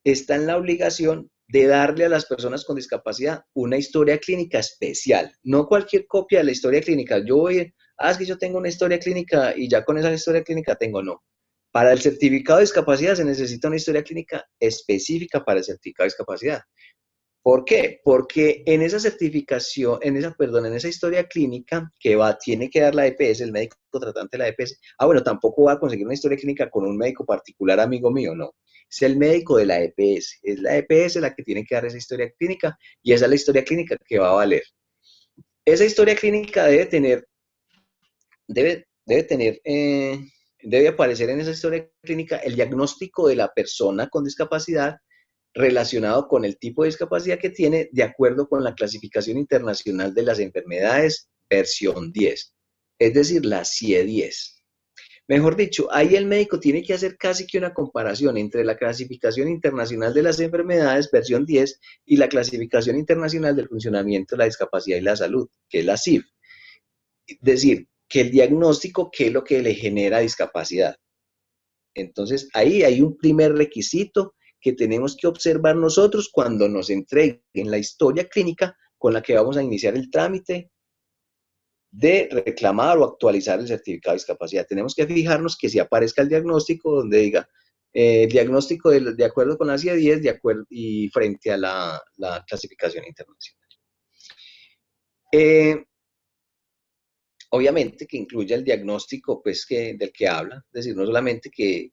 está en la obligación de darle a las personas con discapacidad una historia clínica especial, no cualquier copia de la historia clínica. Yo voy, es que yo tengo una historia clínica y ya con esa historia clínica tengo, no. Para el certificado de discapacidad se necesita una historia clínica específica para el certificado de discapacidad. ¿Por qué? Porque en esa certificación, en esa historia clínica que tiene que dar la EPS, el médico tratante de la EPS, bueno, tampoco va a conseguir una historia clínica con un médico particular amigo mío, no. Es el médico de la EPS, es la EPS la que tiene que dar esa historia clínica y esa es la historia clínica que va a valer. Esa historia clínica debe aparecer en esa historia clínica el diagnóstico de la persona con discapacidad relacionado con el tipo de discapacidad que tiene de acuerdo con la clasificación internacional de las enfermedades versión 10, es decir, la CIE-10. Mejor dicho, ahí el médico tiene que hacer casi que una comparación entre la clasificación internacional de las enfermedades versión 10 y la clasificación internacional del funcionamiento de la discapacidad y la salud, que es la CIF. Es decir, que el diagnóstico, qué es lo que le genera discapacidad. Entonces, ahí hay un primer requisito que tenemos que observar nosotros cuando nos entreguen la historia clínica con la que vamos a iniciar el trámite de reclamar o actualizar el certificado de discapacidad. Tenemos que fijarnos que si aparezca el diagnóstico donde diga el diagnóstico de acuerdo con la CIE-10 y frente a la clasificación internacional. Obviamente que incluya el diagnóstico pues, del que habla, es decir, no solamente que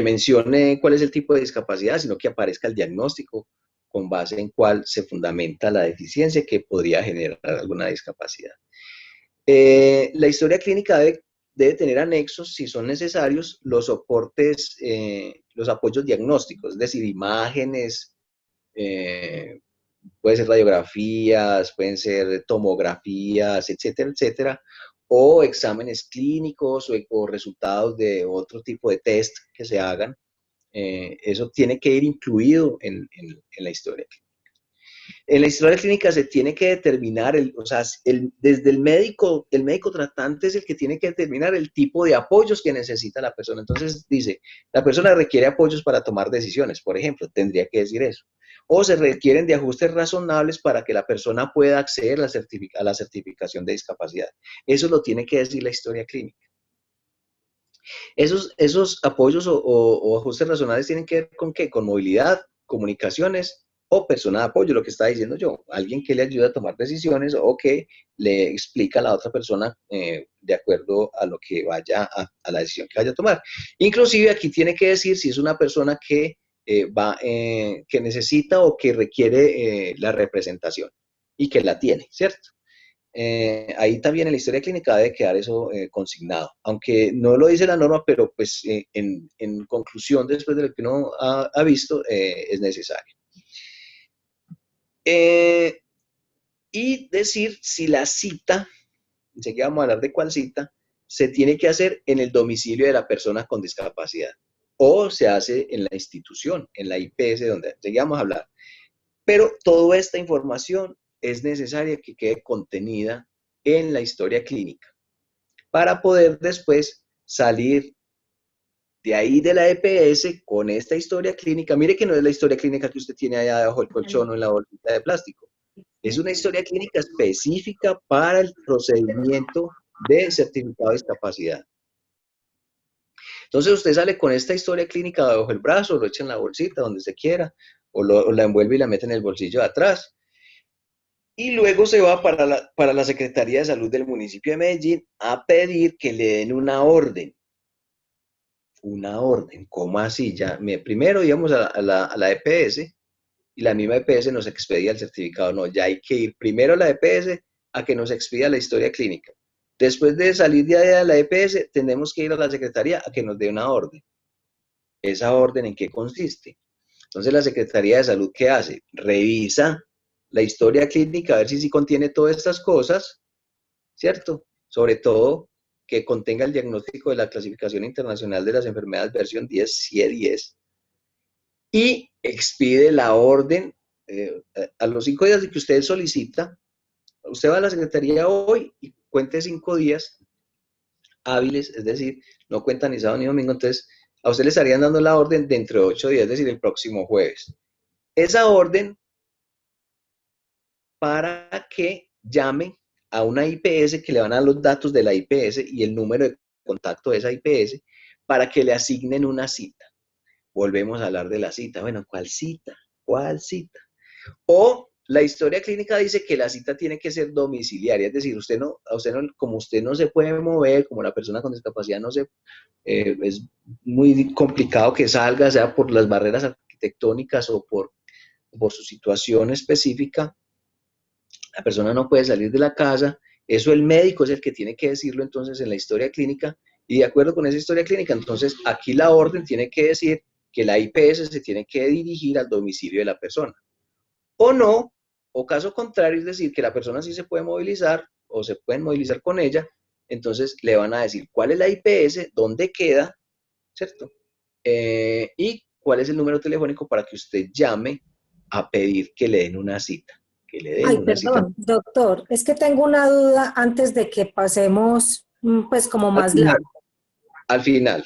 mencione cuál es el tipo de discapacidad, sino que aparezca el diagnóstico con base en cuál se fundamenta la deficiencia que podría generar alguna discapacidad. La historia clínica debe tener anexos, si son necesarios, los soportes, los apoyos diagnósticos, es decir, imágenes, pueden ser radiografías, pueden ser tomografías, etcétera, etcétera, o exámenes clínicos o resultados de otro tipo de test que se hagan. Eso tiene que ir incluido en la historia clínica. En la historia clínica se tiene que determinar, desde el médico tratante es el que tiene que determinar el tipo de apoyos que necesita la persona. Entonces dice, la persona requiere apoyos para tomar decisiones, por ejemplo, tendría que decir eso. O se requieren de ajustes razonables para que la persona pueda acceder a la certificación de discapacidad. Eso lo tiene que decir la historia clínica. Esos apoyos o ajustes razonables tienen que ver con ¿qué? Con movilidad, comunicaciones o persona de apoyo, lo que está diciendo yo. Alguien que le ayuda a tomar decisiones o que le explica a la otra persona de acuerdo a lo que vaya a la decisión que vaya a tomar. Inclusive aquí tiene que decir si es una persona que que necesita o que requiere la representación y que la tiene, ¿cierto? Ahí también en la historia clínica debe quedar eso consignado, aunque no lo dice la norma, pero pues en conclusión, después de lo que uno ha visto, es necesario. Y decir si la cita, enseguida vamos a hablar de cuál cita, se tiene que hacer en el domicilio de la persona con discapacidad o se hace en la institución, en la IPS, donde enseguida vamos a hablar. Pero toda esta información es necesaria que quede contenida en la historia clínica para poder después salir de ahí de la EPS con esta historia clínica. Mire que no es la historia clínica que usted tiene allá debajo del colchón o en la bolsita de plástico. Es una historia clínica específica para el procedimiento de certificado de discapacidad. Entonces usted sale con esta historia clínica debajo del brazo, lo echa en la bolsita donde se quiera, o la envuelve y la mete en el bolsillo de atrás. Y luego se va para la Secretaría de Salud del municipio de Medellín a pedir que le den una orden. Una orden, ¿cómo así? Primero íbamos a la EPS y la misma EPS nos expedía el certificado. No, ya hay que ir primero a la EPS a que nos expida la historia clínica. Después de salir de ahí a la EPS, tenemos que ir a la Secretaría a que nos dé una orden. ¿Esa orden en qué consiste? Entonces la Secretaría de Salud, ¿qué hace? Revisa la historia clínica a ver si sí contiene todas estas cosas, ¿cierto? Sobre todo que contenga el diagnóstico de la clasificación internacional de las enfermedades versión 10, CIE-10, y expide la orden a los 5 días de que usted solicita. Usted va a la Secretaría hoy y cuente 5 días hábiles, es decir, no cuenta ni sábado ni domingo, entonces a usted le estarían dando la orden dentro de 8 días, es decir, el próximo jueves. Esa orden para que llame a una IPS que le van a dar los datos de la IPS y el número de contacto de esa IPS para que le asignen una cita. Volvemos a hablar de la cita. Bueno, ¿cuál cita? ¿Cuál cita? O la historia clínica dice que la cita tiene que ser domiciliaria, es decir, como usted no se puede mover, como la persona con discapacidad es muy complicado que salga, sea por las barreras arquitectónicas o por su situación específica, la persona no puede salir de la casa, eso el médico es el que tiene que decirlo entonces en la historia clínica, y de acuerdo con esa historia clínica, entonces aquí la orden tiene que decir que la IPS se tiene que dirigir al domicilio de la persona. O no, o caso contrario, es decir, que la persona sí se puede movilizar o se pueden movilizar con ella, entonces le van a decir cuál es la IPS, dónde queda, ¿cierto? Y cuál es el número telefónico para que usted llame a pedir que le den una cita. Que le den Ay, una cita. perdón, doctor, es que tengo una duda antes de que pasemos, pues como Al más final. largo. Al final.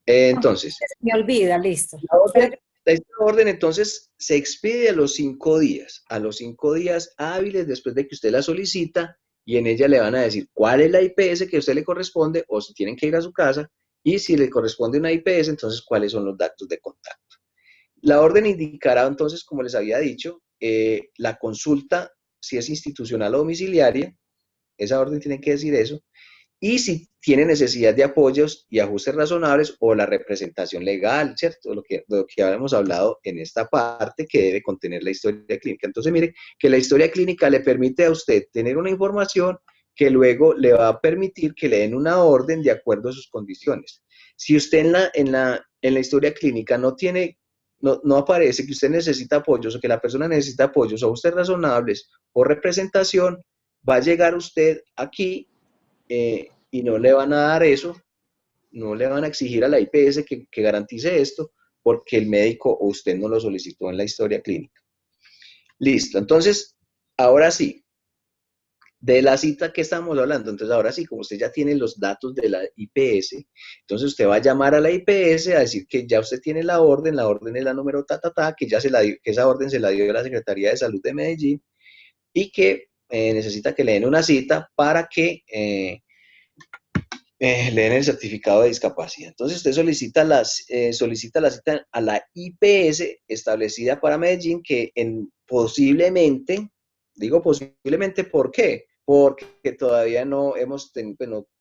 Entonces, Me olvida, listo. esta orden entonces se expide a los 5 días. A los 5 días hábiles después de que usted la solicita y en ella le van a decir cuál es la IPS que a usted le corresponde o si tienen que ir a su casa y si le corresponde una IPS, entonces cuáles son los datos de contacto. La orden indicará entonces, como les había dicho, la consulta, si es institucional o domiciliaria, esa orden tiene que decir eso, y si tiene necesidad de apoyos y ajustes razonables o la representación legal, ¿cierto? Lo que habíamos hablado en esta parte que debe contener la historia clínica. Entonces, mire, que la historia clínica le permite a usted tener una información que luego le va a permitir que le den una orden de acuerdo a sus condiciones. Si usted en la historia clínica no aparece que usted necesita apoyos o que la persona necesita apoyos o ajustes razonables o representación, va a llegar usted aquí y no le van a dar eso, no le van a exigir a la IPS que garantice esto, porque el médico o usted no lo solicitó en la historia clínica. Listo, entonces, ahora sí, de la cita que estamos hablando, entonces ahora sí, como usted ya tiene los datos de la IPS, entonces usted va a llamar a la IPS a decir que ya usted tiene la orden es la número que ya que esa orden se la dio la Secretaría de Salud de Medellín y que necesita que le den una cita para que le den el certificado de discapacidad. Entonces usted solicita la cita a la IPS establecida para Medellín, que posiblemente, digo posiblemente, ¿por qué? Porque todavía no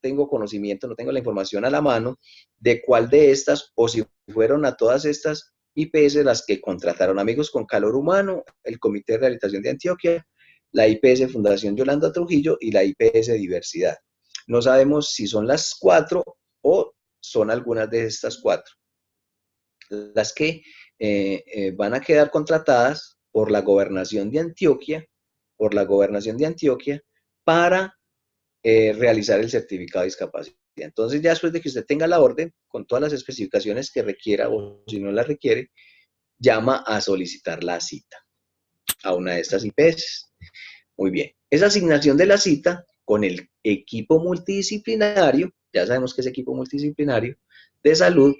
tengo conocimiento, no tengo la información a la mano de cuál de estas, o si fueron a todas estas IPS las que contrataron Amigos con Calor Humano, el Comité de Rehabilitación de Antioquia, la IPS Fundación Yolanda Trujillo y la IPS Diversidad. No sabemos si son las 4 o son algunas de estas 4. Las que van a quedar contratadas por la Gobernación de Antioquia, para realizar el certificado de discapacidad. Entonces, ya después de que usted tenga la orden, con todas las especificaciones que requiera o si no la requiere, llama a solicitar la cita a una de estas IPS. Muy bien. Esa asignación de la cita con el equipo multidisciplinario, ya sabemos que es equipo multidisciplinario de salud,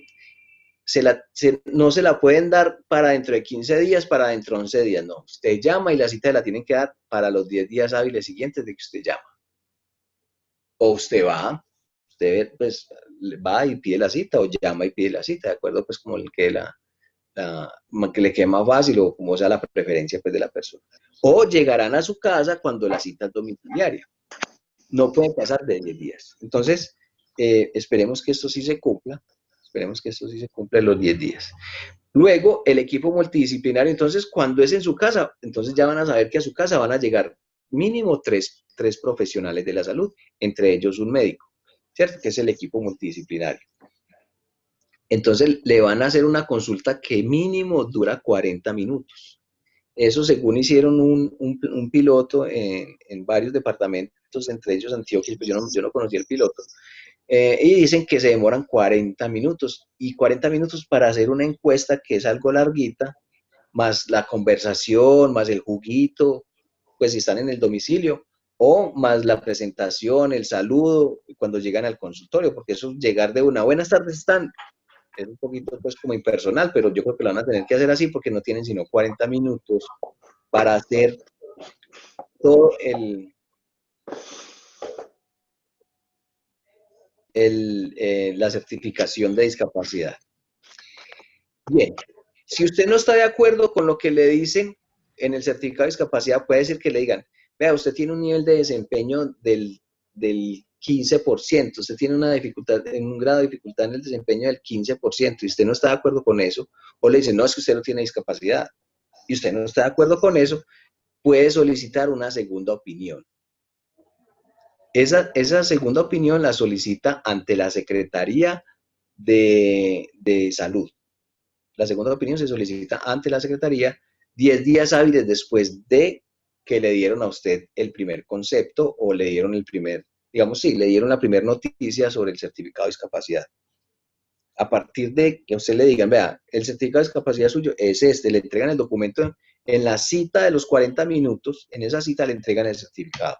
no se la pueden dar para dentro de 15 días, para dentro de 11 días, no. Usted llama y la cita la tienen que dar para los 10 días hábiles siguientes de que usted llama. O usted pues va y pide la cita, o llama y pide la cita, de acuerdo pues como el que que le quede más fácil o como sea la preferencia pues de la persona. O llegarán a su casa cuando la cita es domiciliaria. No pueden pasar de 10 días. Entonces, esperemos que esto sí se cumpla. Esperemos que esto sí se cumpla en los 10 días. Luego, el equipo multidisciplinario, entonces, cuando es en su casa, entonces ya van a saber que a su casa van a llegar mínimo tres profesionales de la salud, entre ellos un médico, ¿cierto? Que es el equipo multidisciplinario. Entonces, le van a hacer una consulta que mínimo dura 40 minutos. Eso según hicieron un piloto en varios departamentos, entre ellos Antioquia, pues yo no conocí el piloto, y dicen que se demoran 40 minutos, y 40 minutos para hacer una encuesta que es algo larguita, más la conversación, más el juguito, pues si están en el domicilio, o más la presentación, el saludo, cuando llegan al consultorio, porque eso llegar de una, buenas tardes, están, es un poquito pues como impersonal, pero yo creo que lo van a tener que hacer así porque no tienen sino 40 minutos para hacer todo la certificación de discapacidad. Bien, si usted no está de acuerdo con lo que le dicen en el certificado de discapacidad, puede ser que le digan, vea, usted tiene un nivel de desempeño del 15%, usted tiene una dificultad, un grado de dificultad en el desempeño del 15%, y usted no está de acuerdo con eso, o le dicen, no, es que usted no tiene discapacidad, y usted no está de acuerdo con eso, puede solicitar una segunda opinión. Esa segunda opinión la solicita ante la Secretaría de Salud. La segunda opinión se solicita ante la Secretaría 10 días hábiles después de que le dieron a usted el primer concepto o le dieron el primer, digamos, sí, le dieron la primera noticia sobre el certificado de discapacidad. A partir de que usted le digan, vea, el certificado de discapacidad suyo es este, le entregan el documento en la cita de los 40 minutos, en esa cita le entregan el certificado.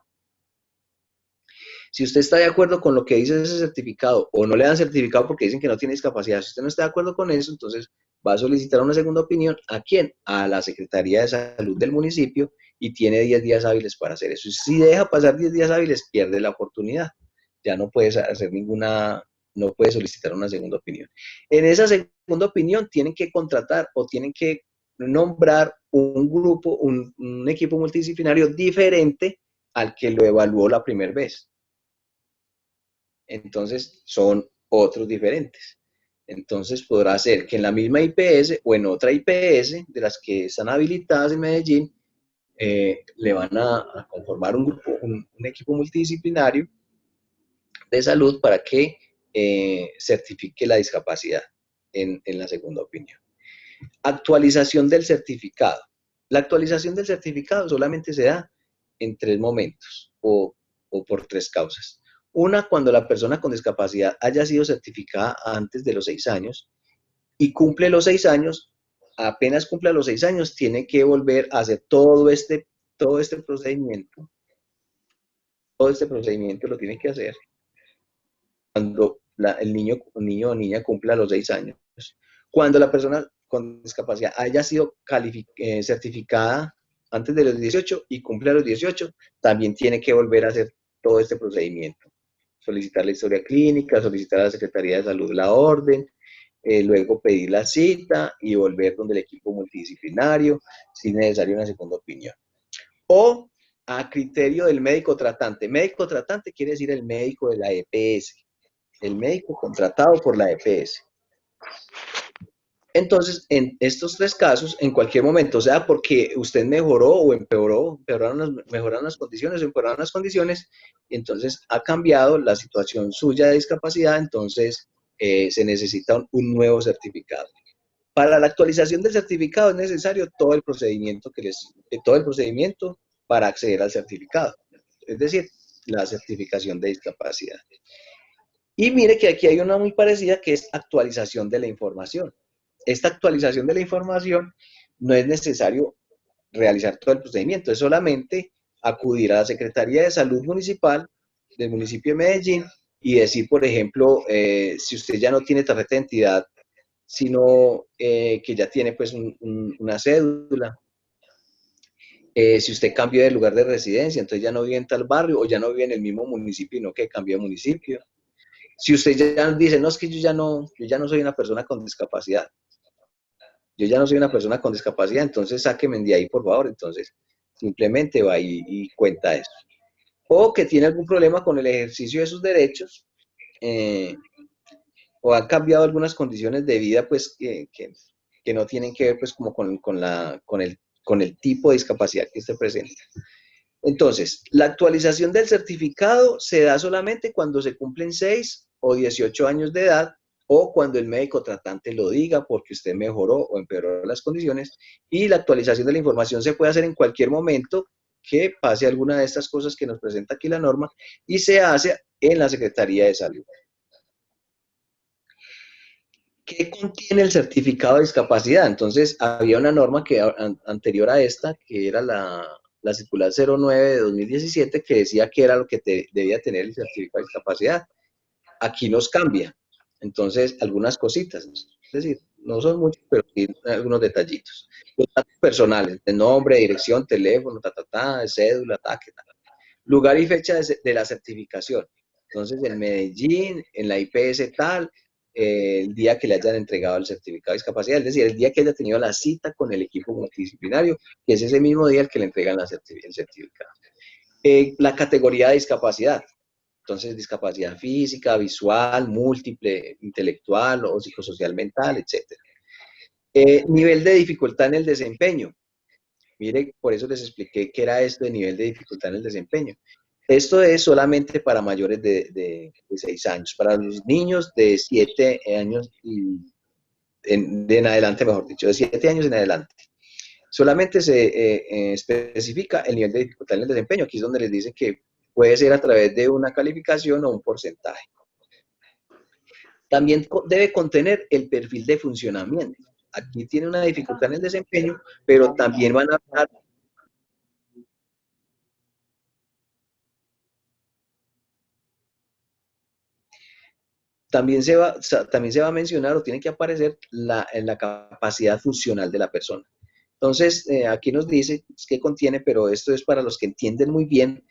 Si usted está de acuerdo con lo que dice ese certificado o no le dan certificado porque dicen que no tiene discapacidad, si usted no está de acuerdo con eso, entonces va a solicitar una segunda opinión. ¿A quién? A la Secretaría de Salud del municipio y tiene 10 días hábiles para hacer eso. Si deja pasar 10 días hábiles, pierde la oportunidad. Ya no puede hacer no puede solicitar una segunda opinión. En esa segunda opinión tienen que contratar o tienen que nombrar un grupo, un equipo multidisciplinario diferente al que lo evaluó la primera vez. Entonces son otros diferentes. Entonces podrá ser que en la misma IPS o en otra IPS de las que están habilitadas en Medellín, le van a conformar un grupo, un equipo multidisciplinario de salud para que certifique la discapacidad en la segunda opinión. Actualización del certificado. La actualización del certificado solamente se da en 3 momentos o por 3 causas. Una, cuando la persona con discapacidad haya sido certificada antes de los 6 años y cumple los 6 años, apenas cumpla los 6 años, tiene que volver a hacer todo este procedimiento. Todo este procedimiento lo tiene que hacer cuando el niño o niña cumpla los 6 años. Cuando la persona con discapacidad haya sido certificada antes de los 18 y cumple los 18, también tiene que volver a hacer todo este procedimiento. Solicitar la historia clínica, solicitar a la Secretaría de Salud la orden, luego pedir la cita y volver donde el equipo multidisciplinario, si es necesario una segunda opinión. O a criterio del médico tratante. Médico tratante quiere decir el médico de la EPS, el médico contratado por la EPS. Entonces, en estos 3 casos, en cualquier momento, o sea, porque usted mejoró o empeoró, mejoraron las condiciones o empeoraron las condiciones, entonces ha cambiado la situación suya de discapacidad, entonces se necesita un nuevo certificado. Para la actualización del certificado es necesario todo el procedimiento para acceder al certificado, es decir, la certificación de discapacidad. Y mire que aquí hay una muy parecida que es actualización de la información. Esta actualización de la información no es necesario realizar todo el procedimiento, es solamente acudir a la Secretaría de Salud Municipal del municipio de Medellín y decir, por ejemplo, si usted ya no tiene tarjeta de identidad, sino que ya tiene pues una cédula, si usted cambió de lugar de residencia, entonces ya no vive en tal barrio o ya no vive en el mismo municipio, sino que cambió de municipio. Si usted ya dice, no, es que yo ya no soy una persona con discapacidad, entonces sáquenme de ahí, por favor. Entonces, simplemente va y cuenta eso. O que tiene algún problema con el ejercicio de sus derechos, o han cambiado algunas condiciones de vida, pues, que no tienen que ver, pues, como con el tipo de discapacidad que usted presenta. Entonces, la actualización del certificado se da solamente cuando se cumplen 6 o 18 años de edad, o cuando el médico tratante lo diga porque usted mejoró o empeoró las condiciones, y la actualización de la información se puede hacer en cualquier momento que pase alguna de estas cosas que nos presenta aquí la norma, y se hace en la Secretaría de Salud. ¿Qué contiene el certificado de discapacidad? Entonces, había una norma anterior a esta, que era la circular 09 de 2017, que decía que era lo que debía tener el certificado de discapacidad. Aquí nos cambia. Entonces, algunas cositas, es decir, no son muchos, pero sí algunos detallitos. Los datos personales, de nombre, dirección, teléfono, cédula, lugar y fecha de la certificación. Entonces, en Medellín, en la IPS tal, el día que le hayan entregado el certificado de discapacidad, es decir, el día que haya tenido la cita con el equipo multidisciplinario, que es ese mismo día el que le entregan el certificado. La categoría de discapacidad, entonces discapacidad física, visual, múltiple, intelectual o psicosocial mental, etc. Nivel de dificultad en el desempeño. Mire, por eso les expliqué qué era esto de nivel de dificultad en el desempeño. Esto es solamente para mayores de 6 años. Para los niños de 7 años y en adelante, mejor dicho, de 7 años en adelante. Solamente se especifica el nivel de dificultad en el desempeño. Aquí es donde les dice que puede ser a través de una calificación o un porcentaje. También debe contener el perfil de funcionamiento. Aquí tiene una dificultad en el desempeño, pero también van a hablar también se va a mencionar o tiene que aparecer la capacidad funcional de la persona. Entonces, aquí nos dice qué contiene, pero esto es para los que entienden muy bien,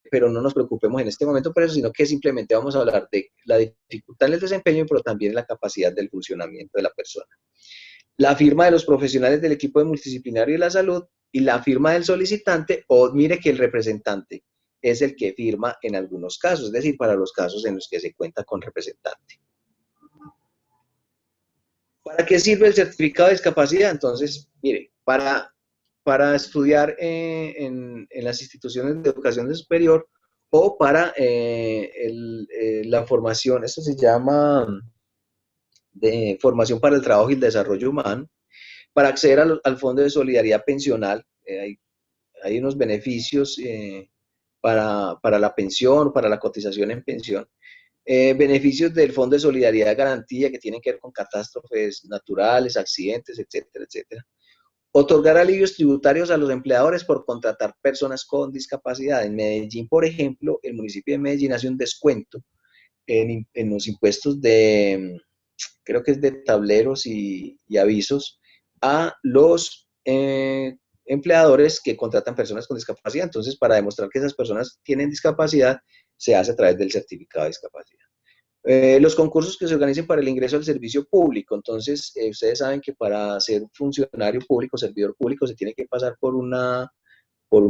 pero no nos preocupemos en este momento por eso, sino que simplemente vamos a hablar de la dificultad en el desempeño, pero también la capacidad del funcionamiento de la persona. La firma de los profesionales del equipo de multidisciplinario de la salud y la firma del solicitante, o mire que el representante es el que firma en algunos casos, es decir, para los casos en los que se cuenta con representante. ¿Para qué sirve el certificado de discapacidad? Entonces, mire, para estudiar en las instituciones de educación superior o para la formación, esto se llama de formación para el trabajo y el desarrollo humano, para acceder al Fondo de Solidaridad Pensional, hay unos beneficios para la pensión, para la cotización en pensión. Beneficios del Fondo de Solidaridad de Garantía que tienen que ver con catástrofes naturales, accidentes, etcétera, etcétera. Otorgar alivios tributarios a los empleadores por contratar personas con discapacidad. En Medellín, por ejemplo, el municipio de Medellín hace un descuento en los impuestos creo que es de tableros y avisos, a los empleadores que contratan personas con discapacidad. Entonces, para demostrar que esas personas tienen discapacidad, se hace a través del certificado de discapacidad. Los concursos que se organicen para el ingreso al servicio público. Entonces, ustedes saben que para ser funcionario público, servidor público, se tiene que pasar por una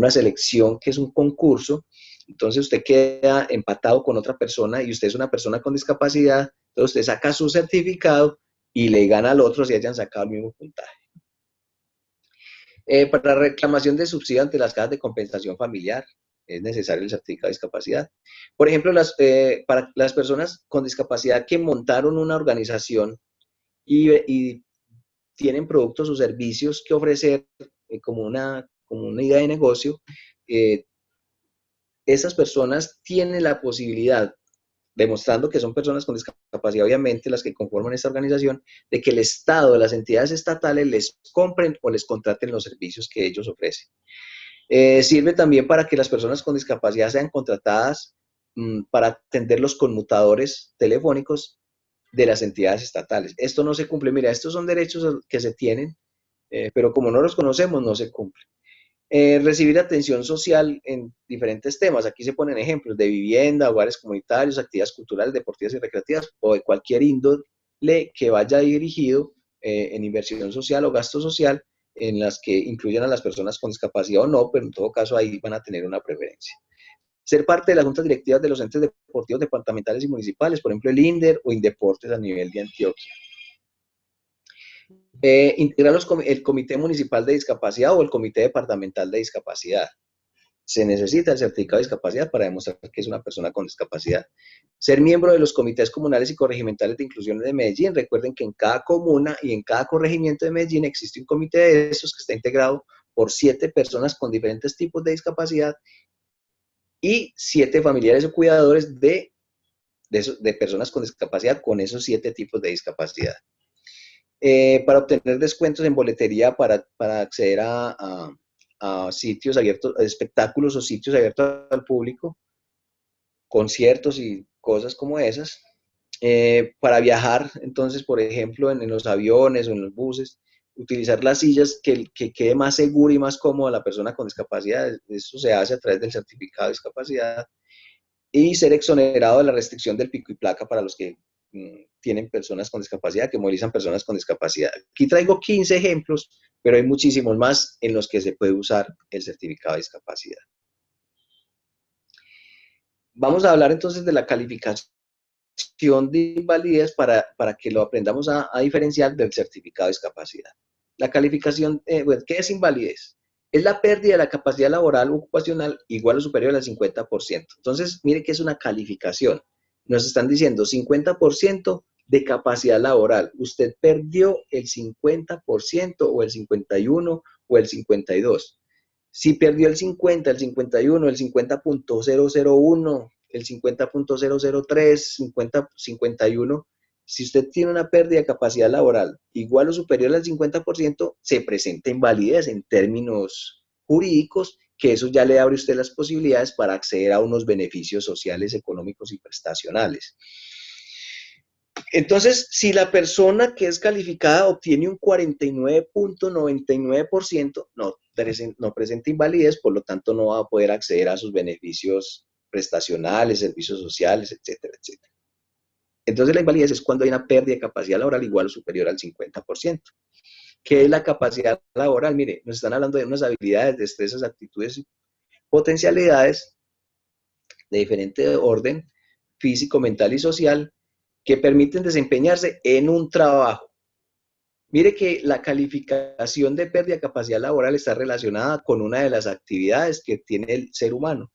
selección que es un concurso. Entonces, usted queda empatado con otra persona y usted es una persona con discapacidad. Entonces, usted saca su certificado y le gana al otro si hayan sacado el mismo puntaje. Para reclamación de subsidio ante las cajas de compensación familiar, es necesario el certificado de discapacidad. Por ejemplo, para las personas con discapacidad que montaron una organización y tienen productos o servicios que ofrecer como una idea de negocio, esas personas tienen la posibilidad, demostrando que son personas con discapacidad, obviamente, las que conforman esta organización, de que el Estado, las entidades estatales les compren o les contraten los servicios que ellos ofrecen. Sirve también para que las personas con discapacidad sean contratadas para atender los conmutadores telefónicos de las entidades estatales. Esto no se cumple. Mira, estos son derechos que se tienen, pero como no los conocemos, no se cumplen. Recibir atención social en diferentes temas. Aquí se ponen ejemplos de vivienda, hogares comunitarios, actividades culturales, deportivas y recreativas, o de cualquier índole que vaya dirigido en inversión social o gasto social, en las que incluyan a las personas con discapacidad o no, pero en todo caso ahí van a tener una preferencia. Ser parte de las juntas directivas de los entes deportivos departamentales y municipales, por ejemplo el INDER o Indeportes a nivel de Antioquia. Integrar el Comité Municipal de Discapacidad o el Comité Departamental de Discapacidad. Se necesita el certificado de discapacidad para demostrar que es una persona con discapacidad. Ser miembro de los comités comunales y corregimentales de inclusión de Medellín. Recuerden que en cada comuna y en cada corregimiento de Medellín existe un comité de estos que está integrado por 7 personas con diferentes tipos de discapacidad y 7 familiares o cuidadores de personas con discapacidad con esos 7 tipos de discapacidad. Para obtener descuentos en boletería para acceder a sitios abiertos, espectáculos o sitios abiertos al público, conciertos y cosas como esas. Para viajar, entonces, por ejemplo, en los aviones o en los buses, utilizar las sillas que quede más segura y más cómoda a la persona con discapacidad. Eso se hace a través del certificado de discapacidad. y ser exonerado de la restricción del pico y placa para los que tienen personas con discapacidad, que movilizan personas con discapacidad. Aquí traigo 15 ejemplos, pero hay muchísimos más en los que se puede usar el certificado de discapacidad. Vamos a hablar entonces de la calificación de invalidez para que lo aprendamos a diferenciar del certificado de discapacidad. La calificación, bueno, ¿qué es invalidez? Es la pérdida de la capacidad laboral o ocupacional igual o superior al 50%. Entonces, mire que es una calificación. Nos están diciendo 50% de capacidad laboral. Usted perdió el 50% o el 51% o el 52%. Si perdió el 50, el 51, el 50.001, el 50.003, 50, 51, si usted tiene una pérdida de capacidad laboral igual o superior al 50%, se presenta invalidez en términos jurídicos, que eso ya le abre a usted las posibilidades para acceder a unos beneficios sociales, económicos y prestacionales. Entonces, si la persona que es calificada obtiene un 49.99%, no presenta invalidez, por lo tanto no va a poder acceder a sus beneficios prestacionales, servicios sociales, etcétera, etcétera. Entonces, la invalidez es cuando hay una pérdida de capacidad laboral igual o superior al 50%. ¿Qué es la capacidad laboral? Mire, nos están hablando de unas habilidades, destrezas, actitudes y potencialidades de diferente orden, físico, mental y social, que permiten desempeñarse en un trabajo. Mire que la calificación de pérdida de capacidad laboral está relacionada con una de las actividades que tiene el ser humano,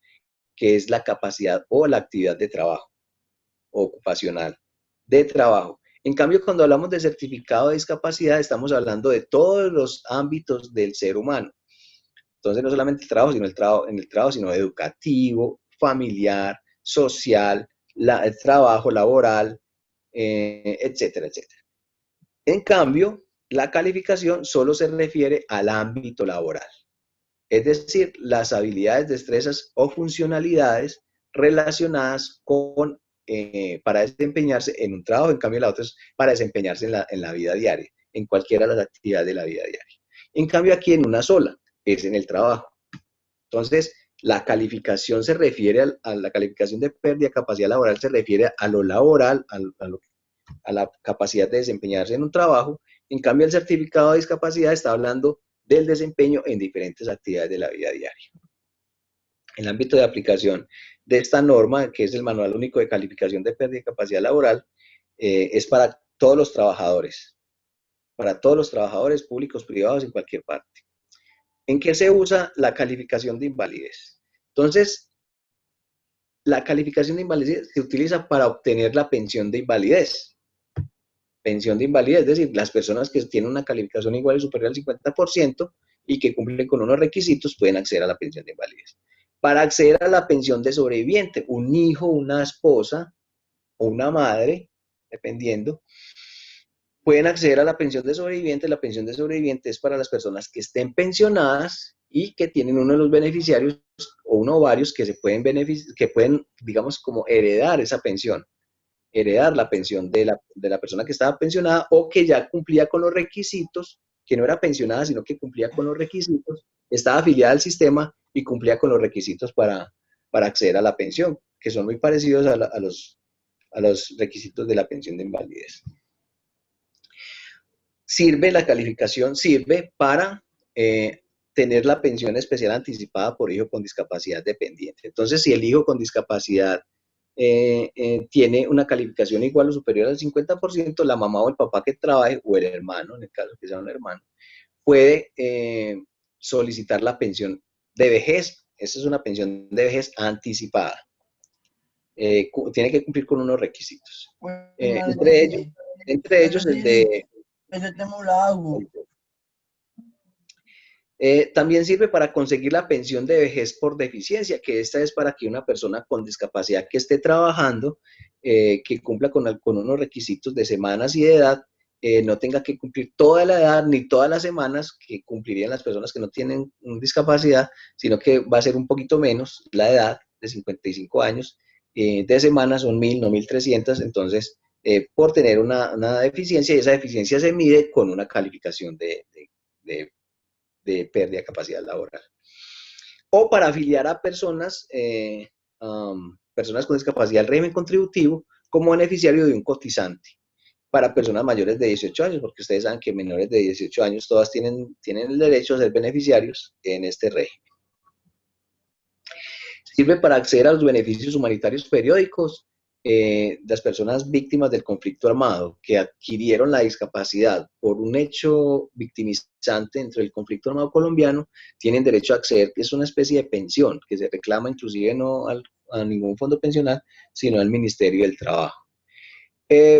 que es la capacidad o la actividad de trabajo ocupacional, de trabajo. En cambio, cuando hablamos de certificado de discapacidad, estamos hablando de todos los ámbitos del ser humano. Entonces, no solamente el trabajo, sino educativo, familiar, social, el trabajo laboral, etcétera, etcétera. En cambio, la calificación solo se refiere al ámbito laboral, es decir, las habilidades, destrezas o funcionalidades relacionadas con, para desempeñarse en un trabajo. En cambio, la otra es para desempeñarse en la vida diaria, en cualquiera de las actividades de la vida diaria. En cambio, aquí en una sola, es en el trabajo. Entonces, la calificación se refiere a la calificación de pérdida de capacidad laboral, se refiere a lo laboral, a la capacidad de desempeñarse en un trabajo. En cambio, el certificado de discapacidad está hablando del desempeño en diferentes actividades de la vida diaria. El ámbito de aplicación de esta norma, que es el Manual Único de Calificación de Pérdida de Capacidad Laboral, es para todos los trabajadores públicos, privados, en cualquier parte. ¿En qué se usa la calificación de invalidez? Entonces, la calificación de invalidez se utiliza para obtener la pensión de invalidez. Pensión de invalidez, es decir, las personas que tienen una calificación igual o superior al 50% y que cumplen con unos requisitos pueden acceder a la pensión de invalidez. Para acceder a la pensión de sobreviviente, un hijo, una esposa o una madre, dependiendo, pueden acceder a la pensión de sobreviviente. La pensión de sobreviviente es para las personas que estén pensionadas y que tienen uno de los beneficiarios o uno o varios que se pueden digamos, como heredar esa pensión, heredar la pensión de la persona que estaba pensionada o que ya cumplía con los requisitos, que no era pensionada, sino que cumplía con los requisitos, estaba afiliada al sistema y cumplía con los requisitos para acceder a la pensión, que son muy parecidos a los requisitos de la pensión de invalidez. La calificación sirve para tener la pensión especial anticipada por hijo con discapacidad dependiente. Entonces, si el hijo con discapacidad tiene una calificación igual o superior al 50%, la mamá o el papá que trabaje, o el hermano, en el caso que sea un hermano, puede solicitar la pensión de vejez. Esa es una pensión de vejez anticipada. Tiene que cumplir con unos requisitos. Entre ellos el de... también sirve para conseguir la pensión de vejez por deficiencia, que esta es para que una persona con discapacidad que esté trabajando, que cumpla con unos requisitos de semanas y de edad, no tenga que cumplir toda la edad ni todas las semanas que cumplirían las personas que no tienen discapacidad, sino que va a ser un poquito menos la edad, de 55 años, de semanas son 1000, no 1300, entonces por tener una deficiencia, y esa deficiencia se mide con una calificación de pérdida de capacidad laboral. O para afiliar a personas personas con discapacidad al régimen contributivo como beneficiario de un cotizante para personas mayores de 18 años, porque ustedes saben que menores de 18 años todas tienen el derecho a ser beneficiarios en este régimen. Sirve para acceder a los beneficios humanitarios periódicos las personas víctimas del conflicto armado que adquirieron la discapacidad por un hecho victimizante dentro del conflicto armado colombiano, tienen derecho a acceder, que es una especie de pensión que se reclama inclusive no a ningún fondo pensional, sino al Ministerio del Trabajo.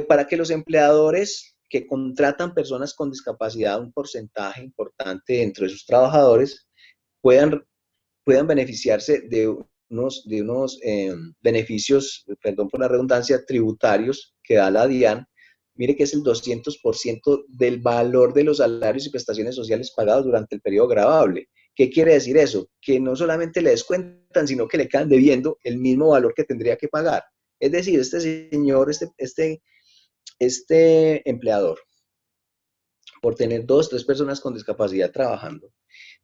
Para que los empleadores que contratan personas con discapacidad, un porcentaje importante dentro de sus trabajadores, puedan beneficiarse de unos beneficios, perdón por la redundancia, tributarios que da la DIAN. Mire que es el 200% del valor de los salarios y prestaciones sociales pagados durante el periodo gravable. ¿Qué quiere decir eso? Que no solamente le descuentan, sino que le quedan debiendo el mismo valor que tendría que pagar. Es decir, este señor, este empleador, por tener 2 o 3 personas con discapacidad trabajando,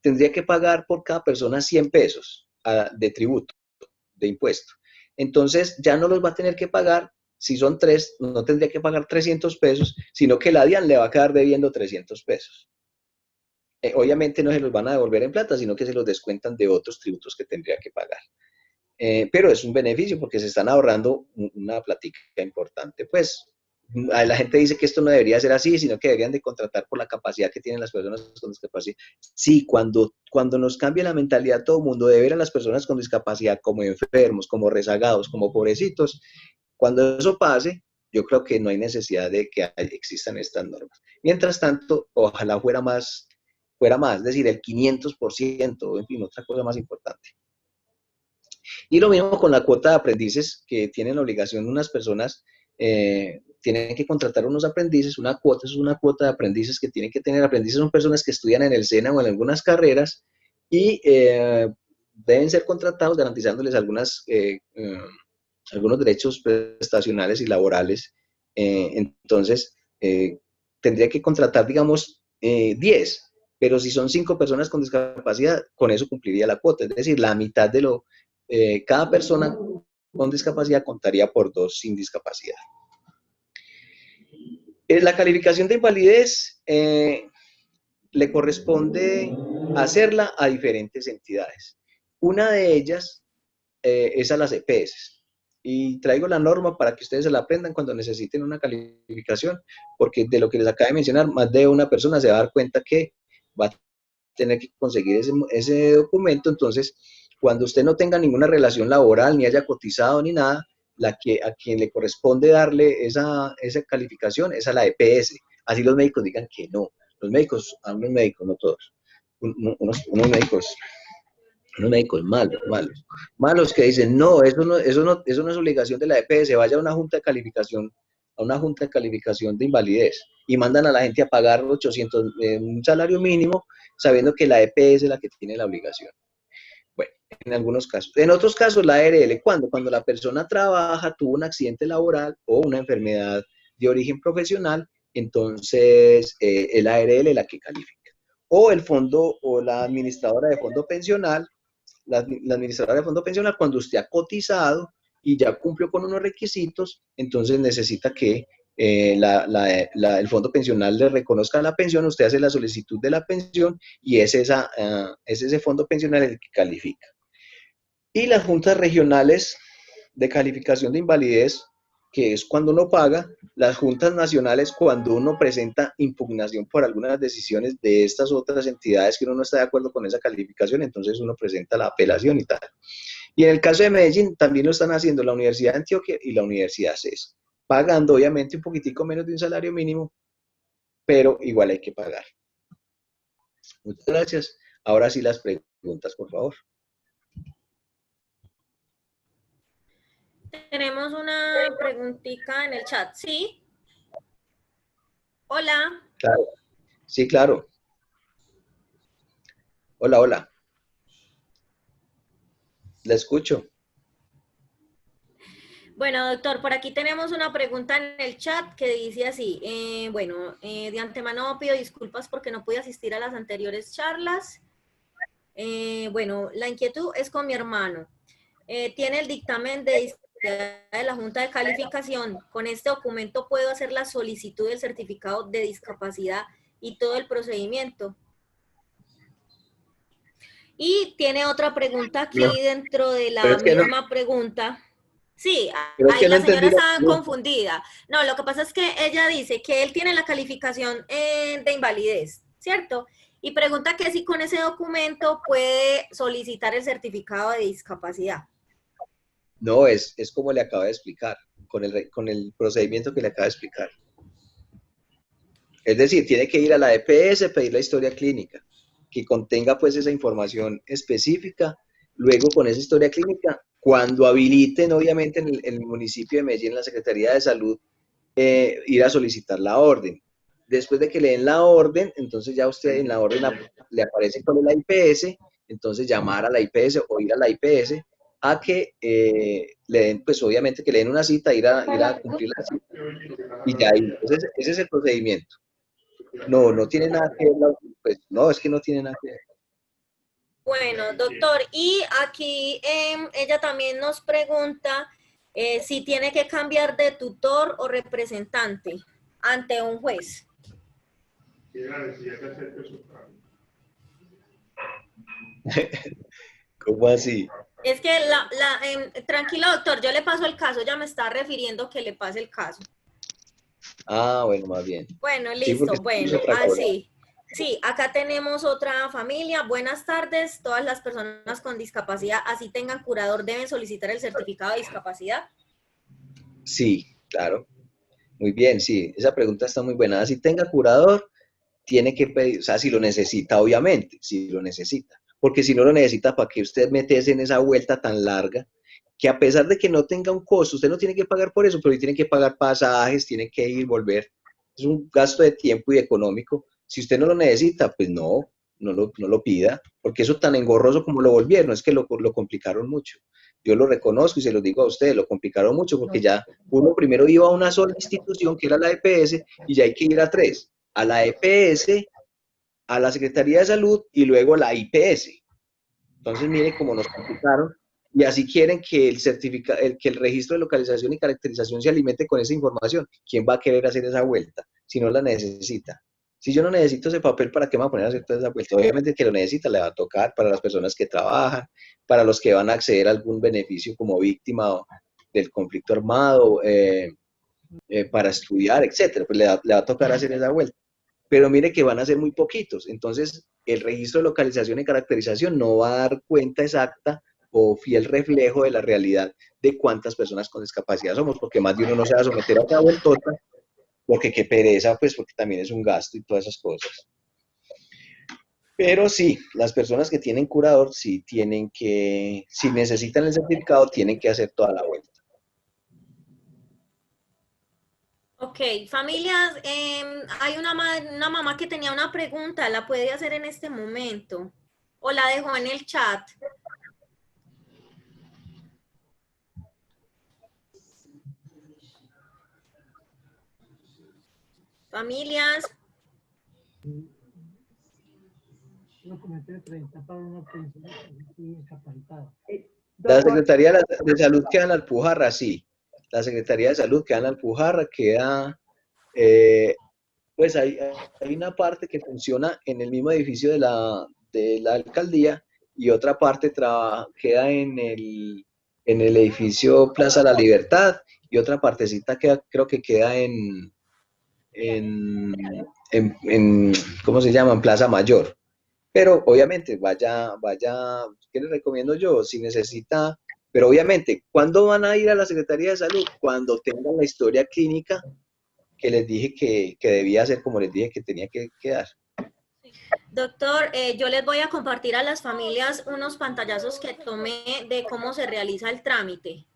tendría que pagar por cada persona 100 pesos de tributo, de impuesto. Entonces ya no los va a tener que pagar, si son 3, no tendría que pagar 300 pesos, sino que la DIAN le va a quedar debiendo 300 pesos. Obviamente no se los van a devolver en plata, sino que se los descuentan de otros tributos que tendría que pagar. Pero es un beneficio porque se están ahorrando una platica importante. Pues la gente dice que esto no debería ser así, sino que deberían de contratar por la capacidad que tienen las personas con discapacidad. Sí, cuando nos cambie la mentalidad todo el mundo de ver a las personas con discapacidad como enfermos, como rezagados, como pobrecitos, cuando eso pase, yo creo que no hay necesidad de que existan estas normas. Mientras tanto, ojalá fuera más, es decir, el 500%, en fin, otra cosa más importante. Y lo mismo con la cuota de aprendices que tienen la obligación unas personas, tienen que contratar unos aprendices, una cuota es una cuota de aprendices que tienen que tener. Aprendices son personas que estudian en el SENA o en algunas carreras y deben ser contratados garantizándoles algunos derechos prestacionales y laborales. Entonces, tendría que contratar, digamos, 10, pero si son 5 personas con discapacidad, con eso cumpliría la cuota, es decir, la mitad de cada persona con discapacidad contaría por 2 sin discapacidad. La calificación de invalidez le corresponde hacerla a diferentes entidades. Una de ellas es a las EPS. Y traigo la norma para que ustedes se la aprendan cuando necesiten una calificación, porque de lo que les acabo de mencionar, más de una persona se va a dar cuenta que va a tener que conseguir ese documento. Entonces, cuando usted no tenga ninguna relación laboral, ni haya cotizado ni nada, a quien le corresponde darle esa calificación es a la EPS. Así los médicos digan que no. Los médicos, algunos médicos, no todos, unos médicos malos que dicen, no, eso no es obligación de la EPS, vaya a una junta de calificación, de invalidez, y mandan a la gente a pagar 800, un salario mínimo, sabiendo que la EPS es la que tiene la obligación. Bueno, en algunos casos. En otros casos, la ARL, cuando la persona trabaja, tuvo un accidente laboral o una enfermedad de origen profesional, entonces el ARL es la que califica. O el fondo, o la administradora de fondo pensional, la administradora de fondo pensional, cuando usted ha cotizado y ya cumplió con unos requisitos, entonces necesita que el fondo pensional le reconozca la pensión, usted hace la solicitud de la pensión y es ese fondo pensional el que califica. Y las juntas regionales de calificación de invalidez, que es cuando uno paga, las juntas nacionales cuando uno presenta impugnación por algunas decisiones de estas otras entidades que uno no está de acuerdo con esa calificación, entonces uno presenta la apelación y tal. Y en el caso de Medellín también lo están haciendo la Universidad de Antioquia y la Universidad CES, pagando obviamente un poquitico menos de un salario mínimo, pero igual hay que pagar. Muchas gracias. Ahora sí las preguntas, por favor. Tenemos una preguntita en el chat, ¿sí? Hola. Claro. Sí, claro. Hola. La escucho. Bueno, doctor, por aquí tenemos una pregunta en el chat que dice así, de antemano pido disculpas porque no pude asistir a las anteriores charlas. La inquietud es con mi hermano. tiene el dictamen de discapacidad de la Junta de Calificación. Con este documento puedo hacer la solicitud del certificado de discapacidad y todo el procedimiento. Y tiene otra pregunta aquí No, dentro de pero la es que no, misma pregunta. Sí, creo ahí que no la señora entendí la estaba pregunta. confundida. No, lo que pasa es que ella dice que él tiene la calificación de invalidez, ¿cierto? Y pregunta que si con ese documento puede solicitar el certificado de discapacidad. No, es como le acabo de explicar, con el procedimiento que le acabo de explicar. Es decir, tiene que ir a la EPS, pedir la historia clínica, que contenga pues esa información específica. Luego con esa historia clínica, cuando habiliten obviamente en el municipio de Medellín, en la Secretaría de Salud, ir a solicitar la orden. Después de que le den la orden, entonces ya usted en la orden le aparece cuál es la IPS, entonces llamar a la IPS o ir a la IPS a que le den, pues obviamente que le den una cita, ir a cumplir la cita y ya ahí. Entonces ese es el procedimiento. No, no tiene nada que ver, pues no, es que no tiene nada que ver. Bueno, doctor, y aquí ella también nos pregunta si tiene que cambiar de tutor o representante ante un juez. ¿Cómo así? Es que, tranquilo, doctor, yo le paso el caso, ya me está refiriendo que le pase el caso. Ah, bueno, más bien. Bueno, Sí, porque listo, es bueno, otra cosa. así. Sí, acá tenemos otra familia. Buenas tardes. Todas las personas con discapacidad, así tengan curador, deben solicitar el certificado de discapacidad. Sí, claro. Muy bien, sí. Esa pregunta está muy buena. Si tenga curador, tiene que pedir, o sea, si lo necesita, obviamente, si lo necesita. Porque si no lo necesita, ¿para qué usted meterse en esa vuelta tan larga? Que a pesar de que no tenga un costo, usted no tiene que pagar por eso, pero tiene que pagar pasajes, tiene que ir, volver. Es un gasto de tiempo y económico. Si usted no lo necesita, pues no lo pida, porque eso tan engorroso como lo volvieron, es que lo complicaron mucho. Yo lo reconozco y se lo digo a ustedes, lo complicaron mucho porque ya uno primero iba a una sola institución, que era la EPS, y ya hay que ir a tres, a la EPS, a la Secretaría de Salud y luego a la IPS. Entonces, mire cómo nos complicaron y así quieren que que el registro de localización y caracterización se alimente con esa información. ¿Quién va a querer hacer esa vuelta si no la necesita? Si yo no necesito ese papel, ¿para qué me voy a poner a hacer toda esa vuelta? Obviamente el que lo necesita le va a tocar para las personas que trabajan, para los que van a acceder a algún beneficio como víctima del conflicto armado, para estudiar, etcétera, pues le va a tocar hacer esa vuelta. Pero mire que van a ser muy poquitos. Entonces, el registro de localización y caracterización no va a dar cuenta exacta o fiel reflejo de la realidad de cuántas personas con discapacidad somos, porque más de uno no se va a someter a una vueltota, porque qué pereza, pues porque también es un gasto y todas esas cosas. Pero sí, las personas que tienen curador sí tienen que, si necesitan el certificado, tienen que hacer toda la vuelta. Ok, familias, hay una mamá que tenía una pregunta, la puede hacer en este momento o la dejó en el chat. Familias. La Doctor, Secretaría de Salud queda en la Alpujarra, sí. La Secretaría de Salud queda en la Alpujarra, pues hay una parte que funciona en el mismo edificio de la alcaldía y otra parte queda en el edificio Plaza La Libertad y otra partecita creo que queda en, ¿cómo se llama? En Plaza Mayor. Pero obviamente, ¿qué le recomiendo yo? Si necesita, pero obviamente, ¿cuándo van a ir a la Secretaría de Salud? Cuando tengan la historia clínica que les dije que debía hacer, como les dije que tenía que quedar. Doctor, yo les voy a compartir a las familias unos pantallazos que tomé de cómo se realiza el trámite.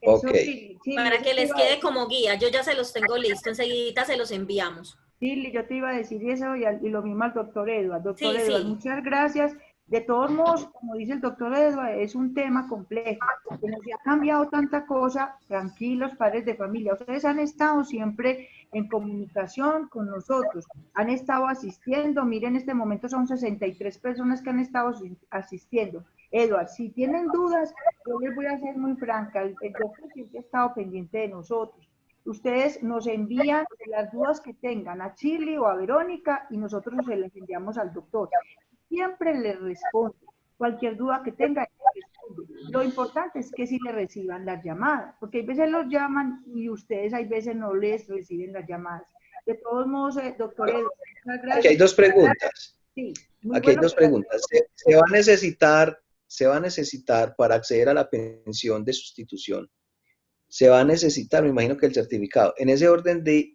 Ok. sí, Para que les quede como guía. Yo ya se los tengo listo, enseguida se los enviamos. Sí, yo te iba a decir eso y lo mismo al doctor Edward. Doctor Sí, Edward, sí. muchas gracias. De todos modos, como dice el doctor Edward, es un tema complejo. Como se ha cambiado tanta cosa, tranquilos, padres de familia. Ustedes han estado siempre en comunicación con nosotros, han estado asistiendo. Miren, en este momento son 63 personas que han estado asistiendo. Edward, si tienen dudas, yo les voy a ser muy franca, el doctor siempre ha estado pendiente de nosotros. Ustedes nos envían las dudas que tengan a Chile o a Verónica y nosotros se las enviamos al doctor. Siempre les responde. Cualquier duda que tenga, responde. Lo importante es que sí le reciban las llamadas, porque hay veces los llaman y ustedes hay veces no les reciben las llamadas. De todos modos, doctor Edward, muchas gracias. Aquí hay dos preguntas. Sí, muy Aquí hay bueno dos que las- preguntas. Se va a necesitar para acceder a la pensión de sustitución, se va a necesitar, me imagino que el certificado. En ese orden de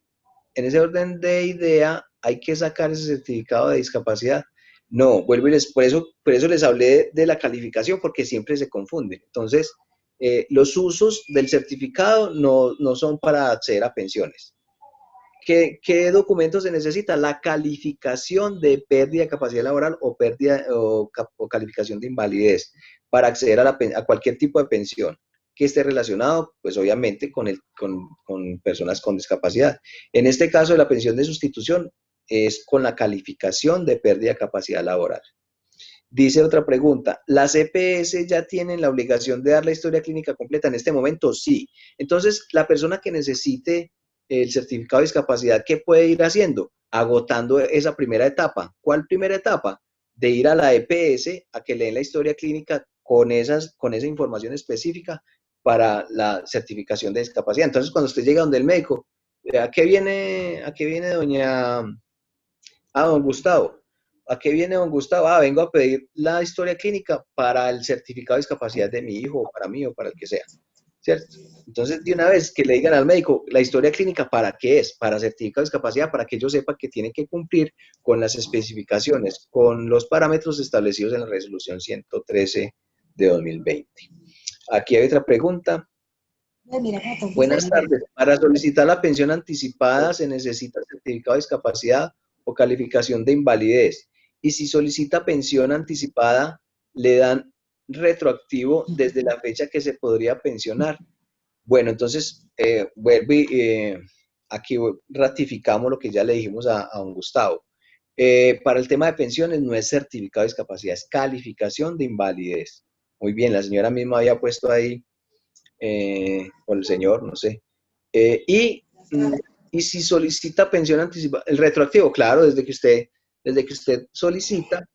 idea, hay que sacar ese certificado de discapacidad. No, vuelvo y por eso les hablé de la calificación, porque siempre se confunden. Entonces, los usos del certificado no son para acceder a pensiones. ¿Qué documentos se necesita? La calificación de pérdida de capacidad laboral o calificación de invalidez para acceder a cualquier tipo de pensión que esté relacionado, pues obviamente, con personas con discapacidad. En este caso, la pensión de sustitución es con la calificación de pérdida de capacidad laboral. Dice otra pregunta, ¿las EPS ya tienen la obligación de dar la historia clínica completa en este momento? Sí. Entonces, la persona que necesite el certificado de discapacidad, ¿qué puede ir haciendo? Agotando esa primera etapa. ¿Cuál primera etapa? De ir a la EPS a que le den la historia clínica con esa información específica para la certificación de discapacidad. Entonces, cuando usted llega donde el médico, ¿a qué viene don Gustavo? ¿A qué viene don Gustavo? Vengo a pedir la historia clínica para el certificado de discapacidad de mi hijo, o para mí, o para el que sea. ¿Cierto? Entonces, de una vez que le digan al médico, la historia clínica, ¿para qué es? Para certificado de discapacidad, para que ellos sepan que tienen que cumplir con las especificaciones, con los parámetros establecidos en la resolución 113 de 2020. Aquí hay otra pregunta. Buenas tardes. Para solicitar la pensión anticipada se necesita certificado de discapacidad o calificación de invalidez. Y si solicita pensión anticipada, le dan retroactivo desde la fecha que se podría pensionar. Bueno, entonces, aquí ratificamos lo que ya le dijimos a don Gustavo. Para el tema de pensiones no es certificado de discapacidad, es calificación de invalidez. Muy bien, la señora misma había puesto ahí, o el señor, no sé. Y si solicita pensión anticipada, el retroactivo, claro, desde que usted solicita,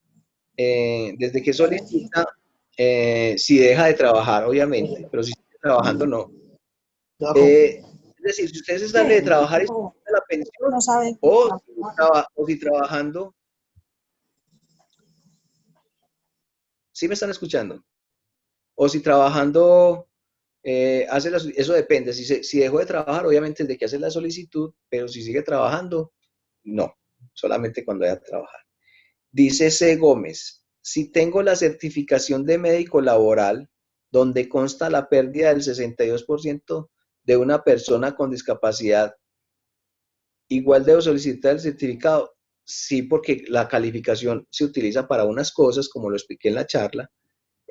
si deja de trabajar, obviamente, pero si sigue trabajando, no. Es decir, si usted se sale de trabajar y solicita la pensión, o si trabajando, ¿sí me están escuchando? O si trabajando, eso depende. Si dejó de trabajar, obviamente el de que hace la solicitud, pero si sigue trabajando, no, solamente cuando haya trabajar. Dice C. Gómez, si tengo la certificación de médico laboral, donde consta la pérdida del 62% de una persona con discapacidad, igual debo solicitar el certificado. Sí, porque la calificación se utiliza para unas cosas, como lo expliqué en la charla.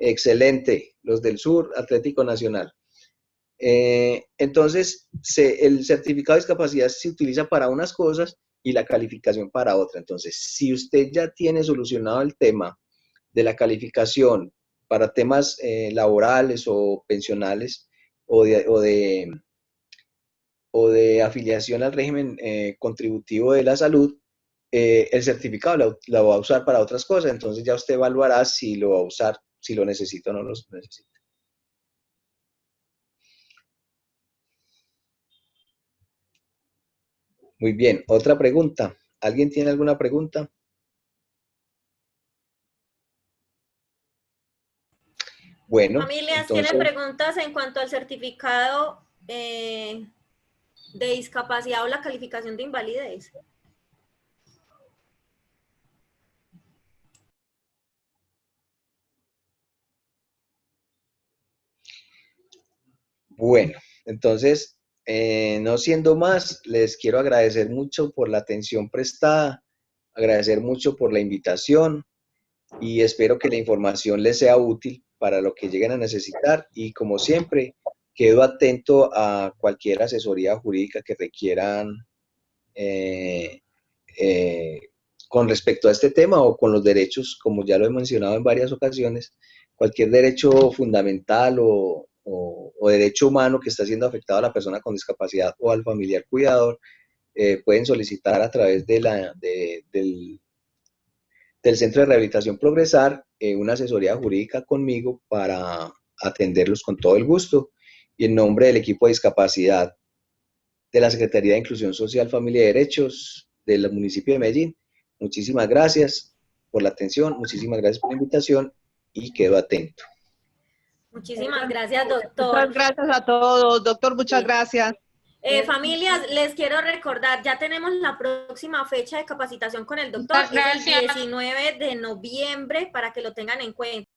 Excelente, los del sur, Atlético Nacional. Entonces, el certificado de discapacidad se utiliza para unas cosas y la calificación para otra. Entonces, si usted ya tiene solucionado el tema de la calificación para temas laborales o pensionales o de afiliación al régimen contributivo de la salud, el certificado lo va a usar para otras cosas. Entonces ya usted evaluará si lo va a usar, si lo necesita o no lo necesita. Muy bien, otra pregunta. ¿Alguien tiene alguna pregunta? Bueno, Familias, entonces, ¿tienen preguntas en cuanto al certificado de discapacidad o la calificación de invalidez? bueno, entonces, no siendo más, les quiero agradecer mucho por la atención prestada, agradecer mucho por la invitación y espero que la información les sea útil para lo que lleguen a necesitar y como siempre, quedo atento a cualquier asesoría jurídica que requieran eh, con respecto a este tema o con los derechos, como ya lo he mencionado en varias ocasiones, cualquier derecho fundamental o derecho humano que está siendo afectado a la persona con discapacidad o al familiar cuidador, pueden solicitar a través del Centro de Rehabilitación Progresar una asesoría jurídica conmigo para atenderlos con todo el gusto. Y en nombre del equipo de discapacidad de la Secretaría de Inclusión Social, Familia y Derechos del municipio de Medellín, muchísimas gracias por la atención, muchísimas gracias por la invitación y quedo atento. Muchísimas gracias, doctor. Muchas gracias a todos, doctor, muchas gracias. Familias, les quiero recordar, ya tenemos la próxima fecha de capacitación con el doctor, es el 19 de noviembre, para que lo tengan en cuenta.